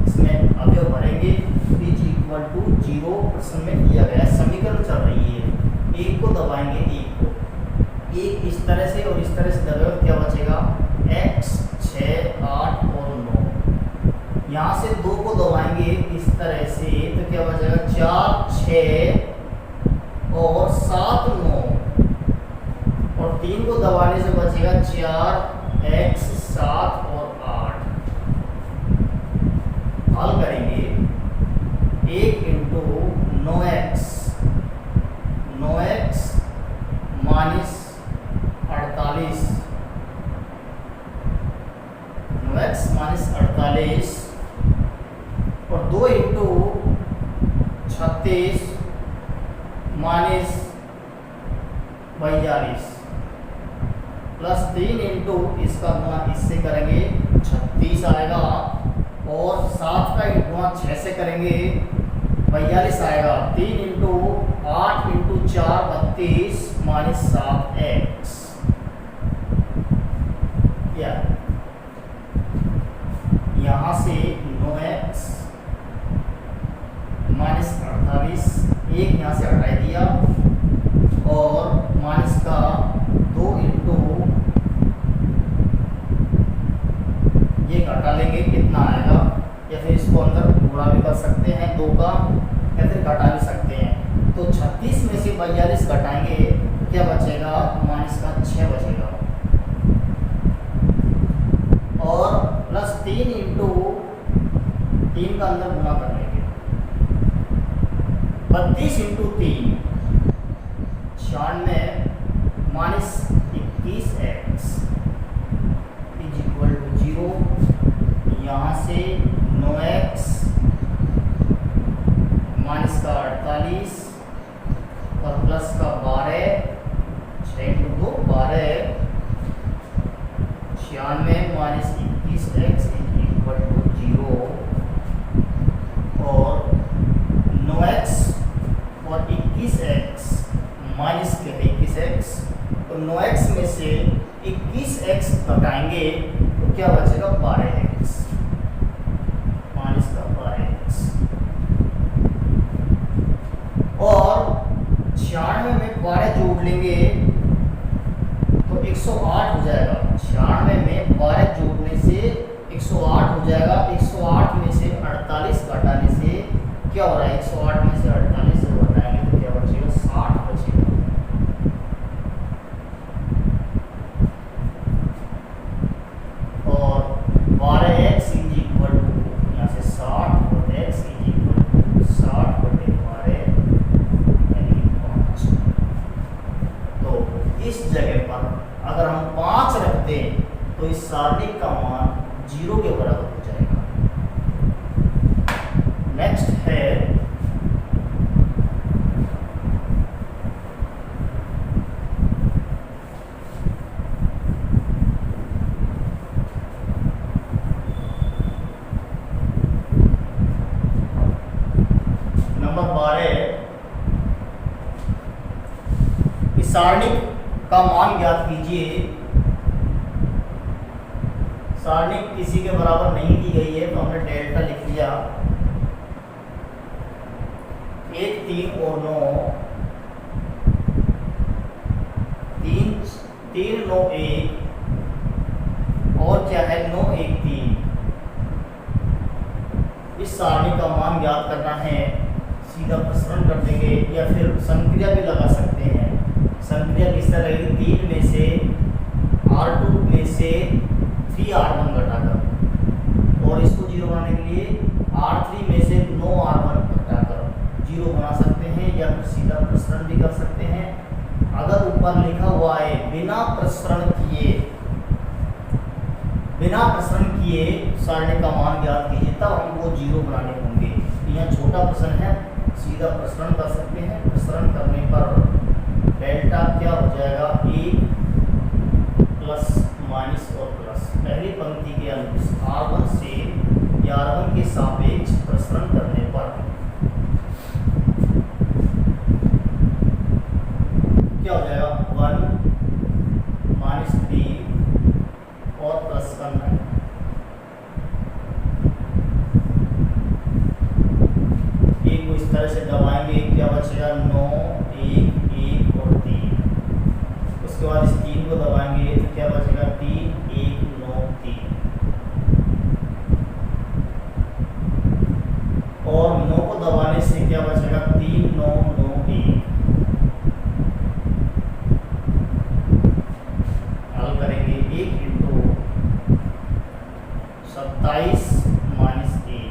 Speaker 1: इसमें अवयव भरेंगे इज इक्वल टू 0 प्रश्न में दिया गया समीकरण चल रही है। 1 को दबाएंगे, 1 को, 1 इस तरह से और इस तरह से दबाएंगे, क्या बचेगा x 6 8 और 9। यहाँ से 2 को दबाएंगे इस तरह से तो क्या बचेगा 4 6 और 7 9, और 3 को दबाने से बचेगा 4 x 7 और 8। हल करेंगे 1 into 9x minus 48, 9x minus 48 और 2 इंटू 36 माइनस 42 प्लस 3 इंटू इसका गुणा इससे करेंगे 36 आएगा, और 7 का गुणा 6 से करेंगे 42 आएगा। 3 इंटू 8 इंटू 4 32 माइनस 7x। यहाँ से 9x माइनस 48, 1 यहाँ से हटा दिया, और माइनस का 2 इंटू ये घटा लेंगे, कितना आएगा, या फिर इसको अंदर गुणा भी कर सकते हैं 2 का, या फिर घटा भी सकते हैं। तो 36 में से 42 घटाएंगे क्या बचेगा, माइनस का 6 बचेगा, और प्लस 3 इंटू 3 का अंदर गुणा कर लेंगे, 32 into 3 96 minus 21x is equal to 0। यहाँ से 9x माइनस का 48 और प्लस का 12, 6 into 2 12, 96 minus 21x is equal to 0 और 9x और 21x माइनस के 21x, तो 9x में से 21x घटाएंगे तो क्या बचेगा 12x माइनस का 12x, और 96 में 12 जोड़ लेंगे तो 108 हो जाएगा। 96 में 12 जोड़ने से 108 हो जाएगा। 108 में से 48 घटाने से क्या हो रहा है, 108 में से 48 से घटाएंगे तो क्या बचेगा 60 बचेगा। और 12x इज इक्वल टू यहाँ से 60 और x इज इक्वल टू 60 बटे 12 यानी 5। तो इस जगह पर अगर हम 5 रख दें तो इस सारणिक का मान 0 के बराबर हो जाएगा। नेक्स्ट है नंबर 12। इस सारणिक का मान ज्ञात कीजिए। सारणिक किसी के बराबर नहीं दी गई है तो हमने डेल्टा लिख लिया। 1 3 और 9, 3 9 1 और क्या है 9 1 3। इस सारणी का मान ज्ञात करना है, सीधा प्रसरण कर देंगे या फिर संक्रिया भी लगा सकते हैं। संक्रिया किस तरह रहेगी, 3 में से R2 में से 3R1 घटाकर, और इसको 0 बनाने के लिए R3 में से 9R1 घटाकर 0 बना सकते हैं, या फिर सीधा प्रसरण भी कर सकते हैं। अगर ऊपर लिखा हुआ है बिना प्रसरण किए सारणी का मान ज्ञात कीजिए, तब हमको 0 बनाने होंगे। यहाँ छोटा प्रश्न है, सीधा प्रसरण कर सकते हैं। प्रसरण करने पर डेल्टा क्या हो जाएगा, 1 प्लस माइनस और प्लस। पहली पंक्ति के अनुसार R1 से या R1 के सापेक्ष प्रसरण करने पर क्या हो जाएगा, 1 माइनस 3 और प्लस का 9। एक को इस तरह से दबाएंगे, क्या बचेगा 9 1 1 और 3। उसके बाद इस 3 को दबाएंगे तो क्या बचेगा 3 1 9 3, और 9 को दबाने से क्या बचेगा 3 9 9 1। हल करेंगे 1 इंटू 27 माइनस 1,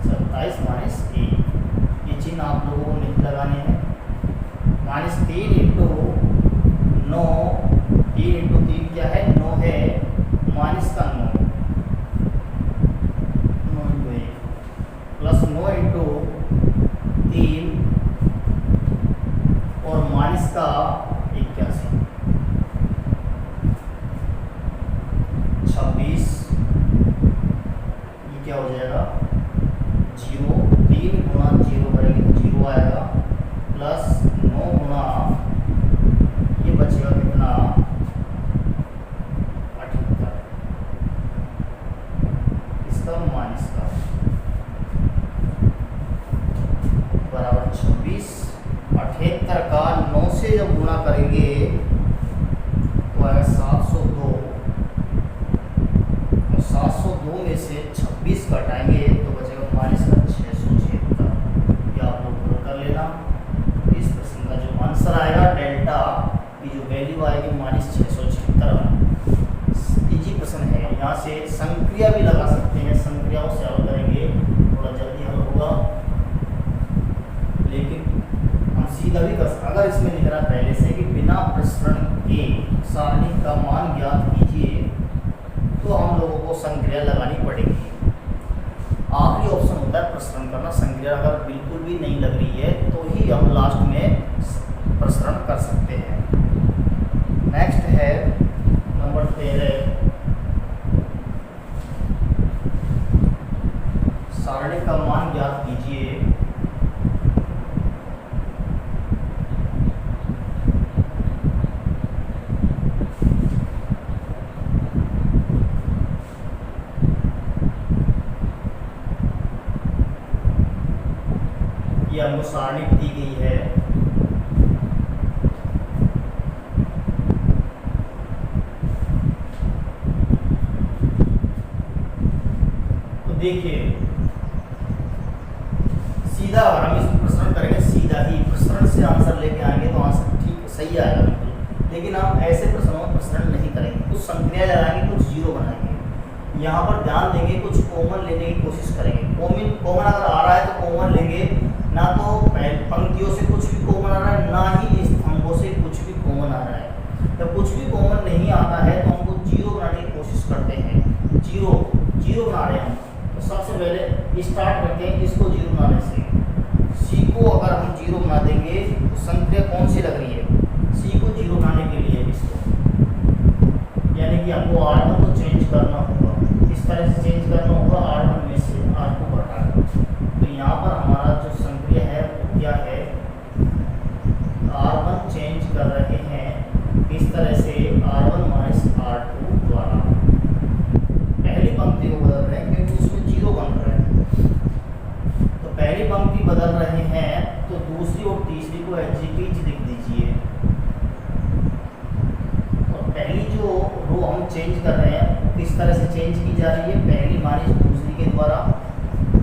Speaker 1: 27 माइनस 1, ये चिन्ह आप लोगों को नहीं लगाने हैं। माइनस 3 इंटू 9, 3 इंटू 3 क्या है 9 है, माइनस का 9 इंटू 1 प्लस 9 इंटू 3 और माइनस का 81, 26। ये क्या हो जाएगा 0, 3 गुणा 0 करेंगे तो 0 आएगा, प्लस 9 गुणा ये बचेगा कितना 78, इसका माइनस का बराबर 26। 78 का 9 से जब अगर इसमें लिख रहा पहले से कि बिना प्रसरण के सारणी का मान ज्ञात कीजिए, तो हम लोगों को संक्रिया लगानी पड़ेगी। आखिरी ऑप्शन होता है प्रसरण करना। संक्रिया अगर बिल्कुल भी नहीं लग रही है तो ही हम लास्ट में प्रसरण कर सकते हैं। नेक्स्ट है नंबर 13, सारणी का मान ज्ञात कीजिए। ये हमको सारणी दी गई है। तो देखिए सीधा अगर हम इस प्रसरण करेंगे, सीधा ही प्रसरण से आंसर लेके आएंगे तो आंसर ठीक सही आएगा बिल्कुल। लेकिन हम ऐसे प्रश्नों में प्रसरण नहीं करेंगे, कुछ संक्रिया लगाएंगे, कुछ जीरो बनाएंगे। यहाँ पर ध्यान देंगे, कुछ कॉमन लेने की कोशिश करेंगे। कॉमन अगर आ रहा है तो कॉमन लेंगे, ना तो पंक्तियों से कुछ भी कॉमन आ रहा है, ना ही स्तंभों से कुछ भी कॉमन आ रहा है। जब कुछ भी कॉमन नहीं आता है तो हमको जीरो बनाने की कोशिश करते हैं। जीरो बना रहे हैं हम, तो सबसे पहले स्टार्ट करते हैं इसको जीरो बनाने से। सी को अगर हम जीरो बना देंगे तो संक्रिया कौन सी लग रही है? सी को जीरो बनाने के लिए इसको, यानी कि हमको R1 को चेंज करना होगा। इस तरह से चेंज करना होगा, R1 में से R2 घटाकर। तो यहाँ पर हमारा जो संक्रिया है वो क्या है? R1 चेंज कर रहे हैं इस तरह से R1 माइनस R2 द्वारा। पहली पंक्ति को बदल रहे हैं क्योंकि उसमें जीरो बन रहा है, तो पहली पंक्ति बदल रहे हैं तो दूसरी और तीसरी को एडजेक्टिव लिख दीजिए। और पहली जो रो हम चेंज कर रहे हैं वो किस तरह से चेंज की जा रही है? पहली माइनस दूसरी के द्वारा।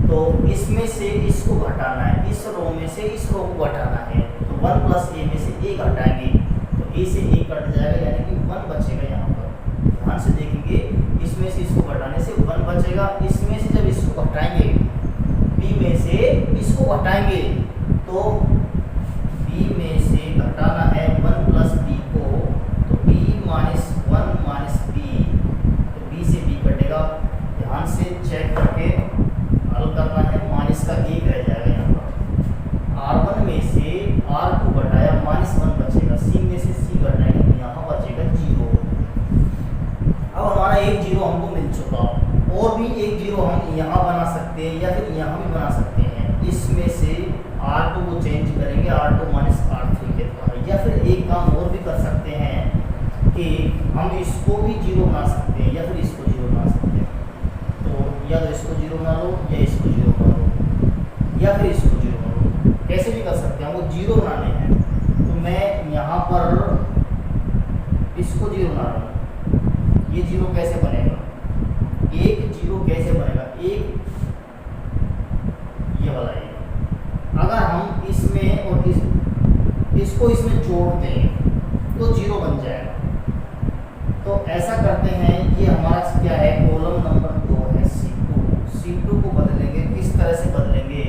Speaker 1: तो इसमें से इसको घटाना है, इस रो में से इस रो को घटाना है। तो 1 प्लस ए में से ए घटाएंगे तो ए से ए कट जाएगा, यानी कि 1 बचेगा। यहाँ पर ध्यान से देखेंगे, इसमें से इसको घटाने से 1 बचेगा। इसमें से जब इसको घटाएंगे, बी में से इसको घटाएंगे तो बी में से घटाना है 1 प्लस बी को, तो बी माइनस 1 माइनस बी, तो बी से बी कटेगा। ध्यान से चेक करके हल करना है। माइनस का 1 रह जाएगा यहाँ पर। R1 में से R2 घटाया, माइनस 1 बचेगा। C में से C घटाएंगे तो यहाँ बचेगा 0। अब हमारा एक जीरो हमको मिल चुका, और भी एक जीरो हम यहाँ बना सकते हैं या फिर यहाँ भी बना सकते हैं। इसमें से R2 को चेंज करेंगे R2 माइनस R3 के द्वारा, या फिर एक काम और भी कर सकते हैं कि हम इसको भी जीरो बना सकते हैं या फिर इसको जीरो बना सकते हैं। तो या तो इसको जीरो बना लो या इसको जीरो बना लो या फिर इसको जीरो बना लो, कैसे भी कर सकते हैं। हमको जीरो बनाने हैं तो मैं यहाँ पर इसको जीरो बना रहा हूँ। ये जीरो कैसे बनेगा? एक जीरो कैसे बनेगा? एक ये वाला एक, अगर हम इसमें और इसको इसमें जोड़ दें तो जीरो बन जाएगा। तो ऐसा करते हैं, ये हमारा क्या है? कॉलम नंबर 2 है C2। C2 को बदलेंगे, किस तरह से बदलेंगे?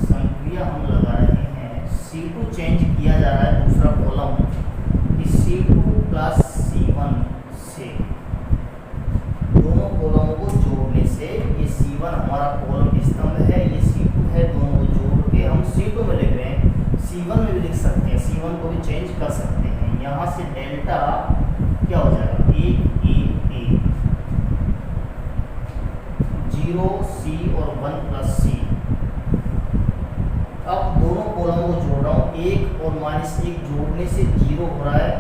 Speaker 1: संक्रिया हम लगा रहे हैं, C2 चेंज किया जा रहा है दूसरा कॉलम, इस C2 प्लस C1 से दोनों कॉलमों को जोड़ने से ये C1 हमारा कॉलम स्तंभ है, ये C2 है। दोनों को जोड़ के हम C2 में लिख रहे हैं, C1 में भी लिख सकते हैं, C1 को भी चेंज कर सकते हैं। यहाँ से डेल्टा क्या हो जाएगा? A 0 C और 1 प्लस C। अब दोनों कॉलमों को जोड़ रहा हूँ, 1 और माइनस 1 जोड़ने से 0 हो रहा है।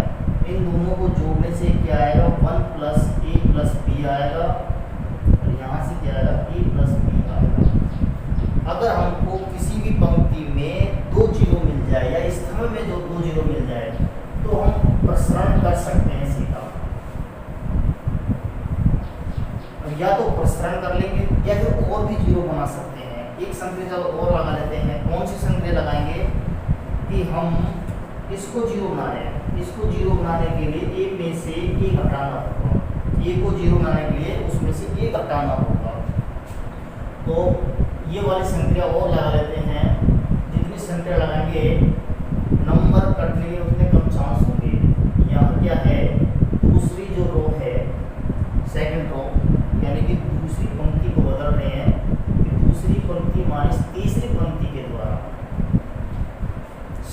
Speaker 1: इन दोनों को जोड़ने से क्या आएगा? 1 प्लस A प्लस B आएगा, और यहाँ से क्या आएगा? A प्लस B आएगा। अगर हमको किसी भी पंक्ति में 2 जीरो मिल जाए या स्तंभ में जो 2 जीरो मिल जाए तो हम प्रसरण कर सकते हैं सीधा। या तो प्रसरण कर लेंगे या फिर और भी जीरो बना सकते हैं। एक संक्रिया चलो और लगा लेते हैं। कौन सी संक्रिया लगाएंगे? कि हम इसको जीरो बना रहे हैं, इसको जीरो बनाने के लिए ए में से ए घटाना होगा। ए को जीरो बनाने के लिए उसमें से ए घटाना होगा। तो ये वाली संक्रिया और लगा लेते हैं। जितनी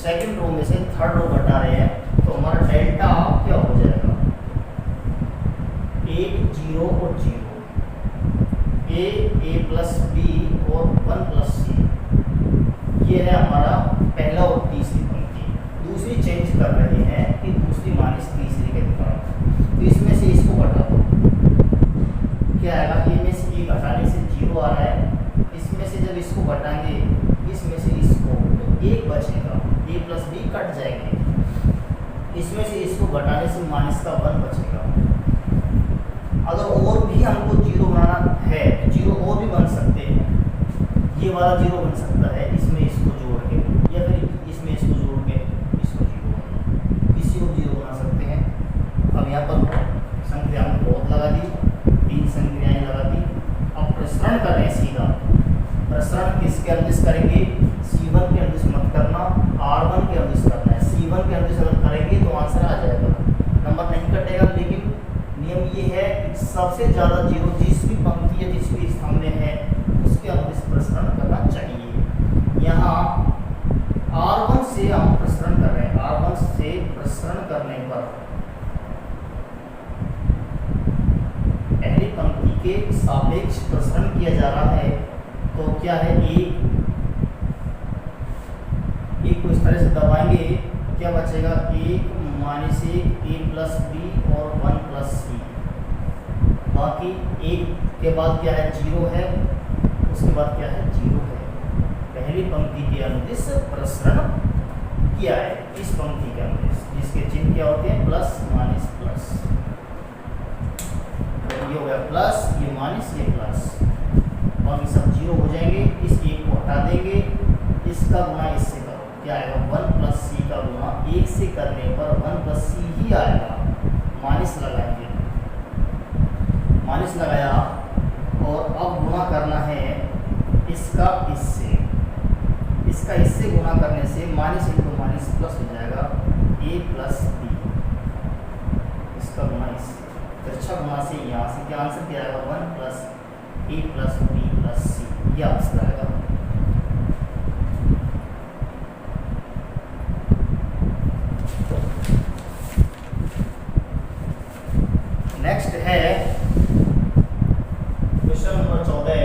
Speaker 1: सेकंड रो में से थर्ड रो घटा रहे हैं तो हमारा डेल्टा क्या हो जाएगा, 1 0 और 0, a प्लस बी और 1 प्लस सी। ये है हमारा पहला और तीसरी पंक्ति। दूसरी चेंज कर रहे हैं कि दूसरी माइनस तीसरी के तरफ, तो इसमें से इसको घटा दो, क्या आएगा, ए में से ए घटाने से 0 आ रहा है, इसमें से जब इसको घटाएंगे इसमें से इसको तो 1 बचेगा, a प्लस बी कट जाएंगे, इसमें से इसको घटाने से माइनस का 1 बचेगा। अगर और भी हमको 0 बनाना है तो 0 और भी बन सकते हैं, ये वाला 0 बन सकता है इसमें इसको जोड़ के, या फिर इसमें इसको जोड़ के इसको 0 किसी को 0 बना सकते हैं। अब यहाँ पर संख्या हमने बहुत लगा दी, 3 संख्याएं लगा दी। अब प्रसरण कर रहे हैं सीधा, प्रसरण किसके अनुदिश करेंगे, C1 के अनुदिश मत करना, R1 के अनुदिश करना है। C1 के अनुदिश अगर करेंगे तो आंसर आ जाएगा, नंबर नहीं कटेगा। लेकिन नियम ये है कि सबसे ज़्यादा 0 जिस भी पंक्ति या जिस भी स्तंभ में है उसके अनुदिश प्रसरण करना चाहिए। यहाँ R1 से हम प्रसरण कर रहे हैं, R1 से प्रसरण करने पर पहली पंक्ति के सापेक्ष प्रसरण किया जा रहा है, तो क्या है, एक को इस तरह से दबाएंगे तो क्या बचेगा, 1 माइनस 1 a प्लस बी और 1 प्लस सी। बाकी 1 के बाद क्या है, 0 है, उसके बाद क्या है, 0 है। पहली पंक्ति के अनुदिश प्रसरण किया है, इस पंक्ति के अनुदिश, जिसके चिन्ह क्या होते हैं, प्लस माइनस प्लस। तो ये हो गया प्लस, ये माइनस, ये प्लस, बाकी सब 0 हो जाएंगे। इस 1 को हटा देंगे, इसका गुणा इससे करो, क्या आएगा, 1 प्लस सी का गुणा 1 से करने पर 1 प्लस सी ही आएगा। माइनस लगाएंगे, माइनस लगाया और अब गुणा करना है इसका इससे, इसका इससे गुणा करने से माइनस इंटू माइनस प्लस हो जाएगा, a प्लस बी, इसका गुणा इससे, तिरछा गुणा से यहाँ से क्या आंसर क्या आएगा, 1 plus a plus B plus C, यह आंसर आएगा। नेक्स्ट है क्वेश्चन नंबर 14,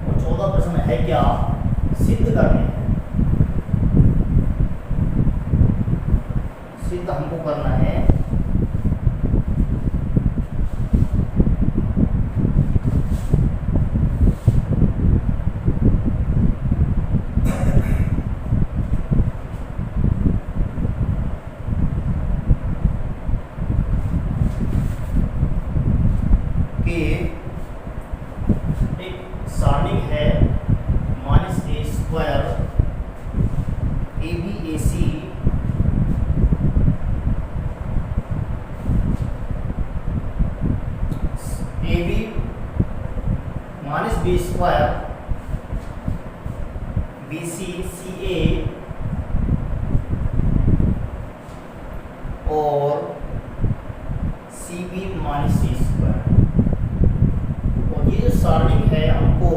Speaker 1: और 14 प्रश्न है क्या, सिद्ध करने हैं, सिद्ध हमको करना है कि एक सारणिक है minus A square A B A C A B minus B square B C C A और C B minus C square. ये जो सारणिक है हमको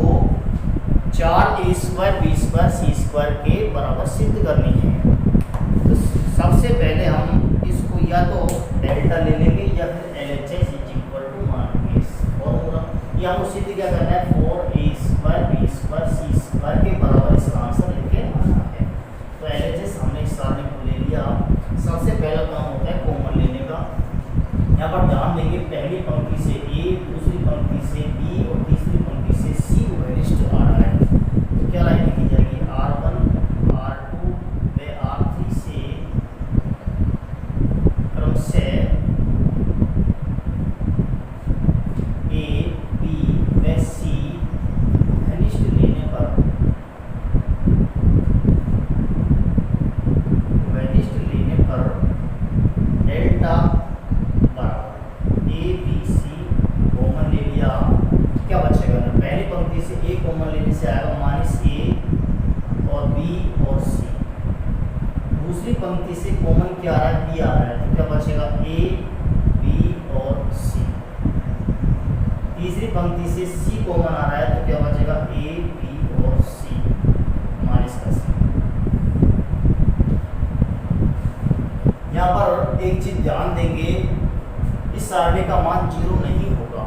Speaker 1: 4a square B square C square के बराबर सिद्ध करनी है। तो सबसे पहले हम इसको या तो डेल्टा ले लेंगे या फिर LHS मान के फॉर्मूला, या हमको सिद्ध क्या करना है, 4a square B square C square के बराबर इसका आंसर लेके आना है। तो LHS हमने इस सारणिक को ले लिया। सबसे पहला काम होता है कॉमन लेने का। यहाँ पर ध्यान देंगे, पहली पंक्ति से a, दूसरी पंक्ति से b और तीसरी पंक्ति से c वैलिस्ट आ रहा है, तो क्या लाइन लिखी जाएगी, R1 R2 व R3 से क्रम से a b व c सारणी का मान 0 नहीं होगा।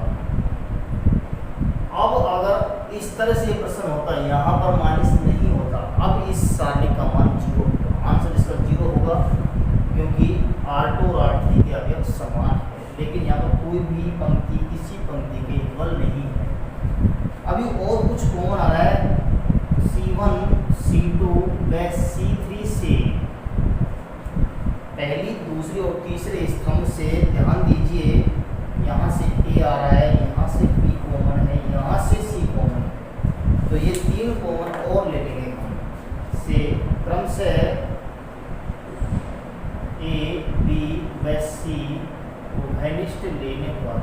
Speaker 1: अब अगर इस तरह से प्रश्न होता है, यहाँ पर माइनस नहीं होता, अब इस सारणी का मान 0 होगा। आंसर इसका 0 होगा क्योंकि R2 और R3 के अवयव समान है, लेकिन यहाँ पर कोई भी पंक्ति किसी पंक्ति के इक्वल नहीं है। अभी और कुछ कॉमन आ रहा है, C1 C2 व C3 से पहली, दूसरी और तीसरे स्तंभ से ध्यान दीजिए, यहाँ से A आ रहा है, यहाँ से B कॉमन है, यहाँ से C कॉमन है, तो ये 3 कॉमन और ले लेंगे हम से क्रमशः A B व C को घनिष्ठ लेने पर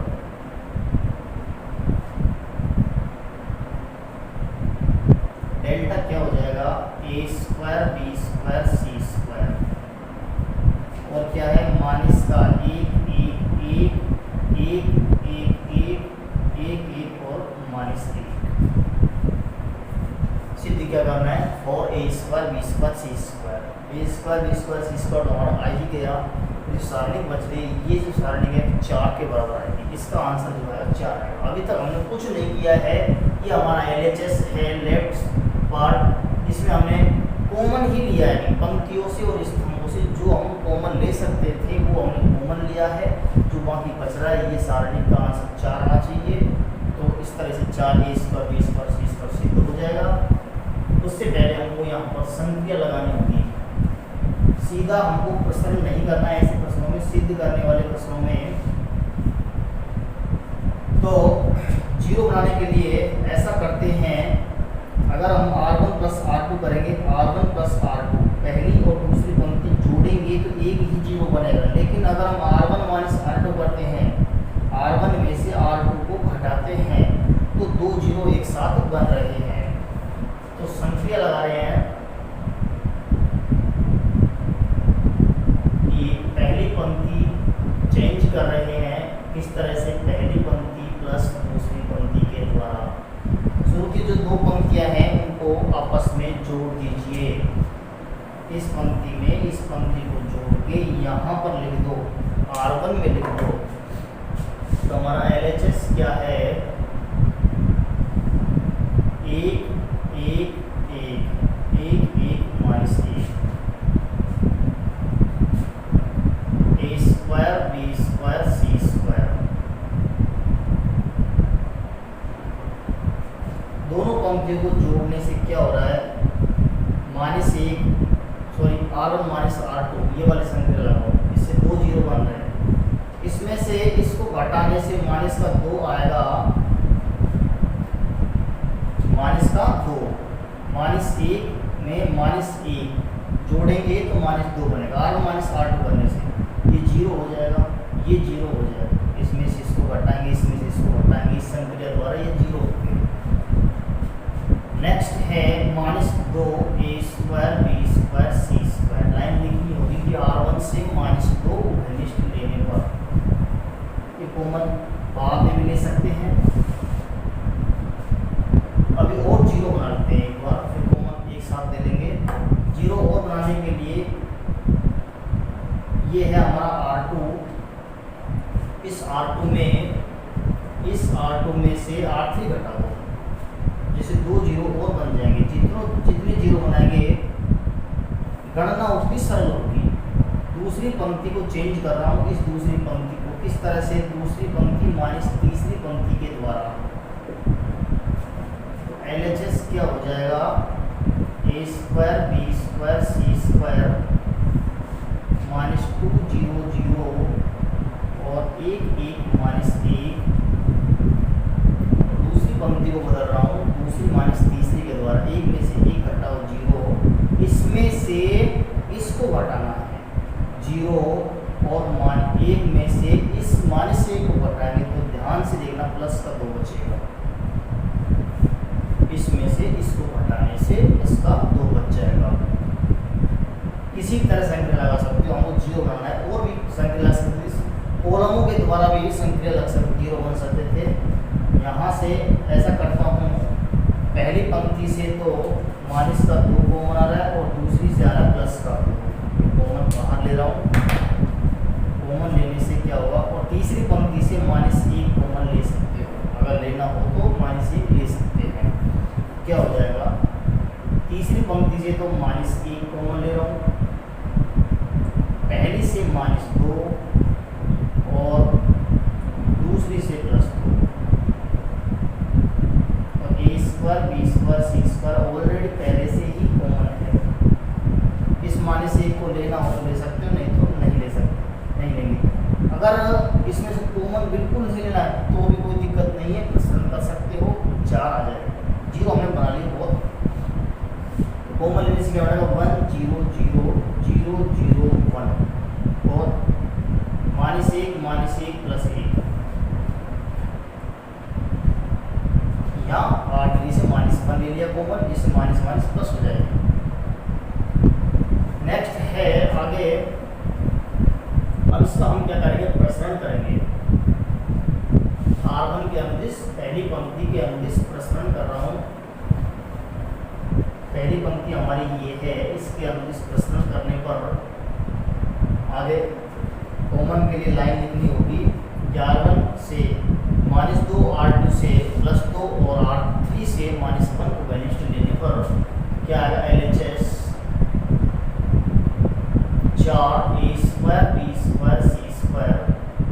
Speaker 1: डेल्टा क्या हो जाएगा, A square B square C square, और क्या है माइनस का 1 1 1 1 1 1 1 1 और -1। सिद्ध क्या करना है, और A square B square C square, A square B square C square तो हमारा आ ही गया। जो सारणी बच रही, ये जो सारणी है 4 के बराबर आएगी, इसका आंसर जो है 4 है। अभी तक हमने कुछ नहीं किया है, ये हमारा LHS है लेफ्ट पार्ट, इसमें हमने कॉमन ही लिया है, पंक्तियों से और स्तंभों से जो हम कॉमन ले सकते थे वो हमने कॉमन लिया है। जो बाकी बच रहा है, ये सारणी का आंसर 4 आना चाहिए। तो इस तरह से 4 A square B square C square सिद्ध हो जाएगा। उससे पहले हमको यहाँ पर संख्या लगानी होगी, सीधा हमको प्रश्न नहीं करना है। ऐसे प्रश्नों में, सिद्ध करने वाले प्रश्नों में तो 0 बनाने के लिए ऐसा करते हैं, अगर हम R1 प्लस R2 करेंगे, R1 प्लस R2 पहली और दूसरी पंक्ति जोड़ेंगे तो एक ही 0 बनेगा। लेकिन अगर हम R1 माइनस R2 करते हैं, R1 में से R2 को घटाते हैं तो 2 0 एक साथ बन रहे हैं। तो संख्या लगा रहे हैं, ये पहली पंक्ति चेंज कर रहे हैं, किस तरह से, पहली पंक्ति प्लस दूसरी पंक्ति के द्वारा। शुरू की जो 2 पंक्तियां हैं उनको आपस में जोड़ दीजिए, इस पंक्ति में इस पंक्ति को जोड़ के यहाँ पर लिख दो, R1 में लिख दो। तो हमारा LHS क्या है, 1 1 1 1 1 minus 1, A square B square C square. दोनों पंक्तियों को जोड़ने से क्या हो रहा है, R1 माइनस R2, ये वाली संख्या लगाओ, इससे 2 0 बन रहे हैं। इसमें से इसको घटाने से माइनस का 2 आएगा, माइनस का 2, माइनस 1 में माइनस 1 जोड़ेंगे तो माइनस 2 बनेगा। R1 माइनस R2 करने से ये 0 हो जाएगा, ये 0 हो जाएगा, इसमें से इसको घटाएंगे, इसमें से इसको घटाएंगे, इस संख्या द्वारा ये 0 हो गए। नेक्स्ट है -2 A square B square C square. Line लिखनी होगी कि R1 से -2 घनिष्ठ लेने पर, ये कॉमन बाद में भी ले सकते हैं। अभी और 0 बना लेते हैं एक बार, फिर कॉमन एक साथ ले लेंगे। 0 और बनाने के लिए ये है हमारा R2, इस R2 में से R3 घटा दो, जैसे 2 0 और बन जाएंगे। जितने 0 बनाएंगे गणना उतनी सरल होगी। दूसरी पंक्ति को चेंज कर रहा हूँ, इस दूसरी पंक्ति को किस तरह से, दूसरी पंक्ति माइनस तीसरी पंक्ति के द्वारा। तो LHS क्या हो जाएगा, A square B square C square -2 0 0 और 1 1 -1। दूसरी पंक्ति को बदल रहा हूँ, दूसरी माइनस तीसरी के द्वारा, 1 में से 1 घटाओ 0, इसमें से इसको घटाना है 0 और 1 में से इस -1 को घटाएंगे तो ध्यान से देखना, प्लस का 2 बचेगा, इसमें से इसको घटाने से इसका 2 बच जाएगा। किसी तरह संख्या लगा सकते हो, हमको 0 बनाना है, और भी संख्या लगा सकते हो, कॉलमों के द्वारा भी संख्या लग सकती, 0 बन सकते थे। यहाँ से ऐसा करता हूँ, पहली पंक्ति से तो माइनस का 2 कॉमन आ रहा है और दूसरी से आ रहा है प्लस का 2, कॉमन बाहर ले रहा हूँ। कॉमन लेने से क्या होगा, और तीसरी पंक्ति से तो -1 कॉमन ले रहा हूँ, पहली से -2 और दूसरी से +2, और a² b² c² ऑलरेडी पहले से ही कॉमन है। इस -1 को लेना हो तो ले सकते हो, नहीं तो नहीं ले सकते, नहीं लेंगे। अगर इसमें से कॉमन बिल्कुल नहीं लेना है तो भी कोई दिक्कत नहीं है, पसंद कर सकते हो, 4 आ जाएगा। 0 हमने बना लिया, बहुत कॉमन लेने से क्या हो जाएगा 1 0 0 0 0 1, और -1 +1 या 8 डिग्री से -1 ले लिया कॉमन, जिससे माइनस प्लस हो जाएगा। नेक्स्ट है आगे, अब इसका हम क्या करेंगे, प्रसरण करेंगे। R1 के अनुदिश पहली पंक्ति के अनुदिश प्रसरण कर रहा हूँ। पहली पंक्ति हमारी ये है, इसके अनुदिश प्रसरण करने पर आगे कॉमन के लिए लाइन लिखनी होगी। R1 से -2, R2 से +2 और R3 से -1 को बैलेंस लेने पर क्या आएगा, LHS 4 a² b² c²,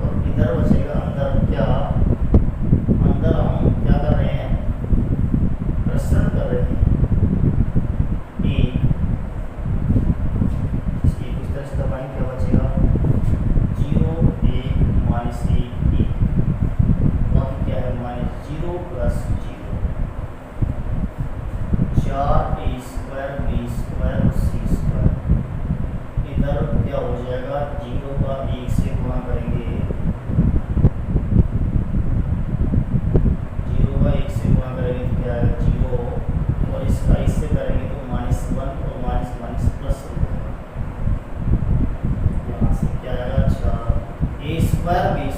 Speaker 1: और इधर बचेगा अंदर क्या, अंदर हम क्या कर रहे हैं, प्रसरण कर रहे हैं। इसकी कुछ तरह से दबाएं, क्या बचेगा 0 1 -1 1, बाकी क्या है -0 +0, 4 a² b² c²। इधर क्या हो जाएगा, 0 का 1 से गुणा करेंगे, 0 का 1 से गुणा करेंगे तो क्या आएगा 0, और इसका इससे करेंगे तो -1 और माइनस प्लस हो जाएगा। यहाँ से क्या आएगा 4 a² b²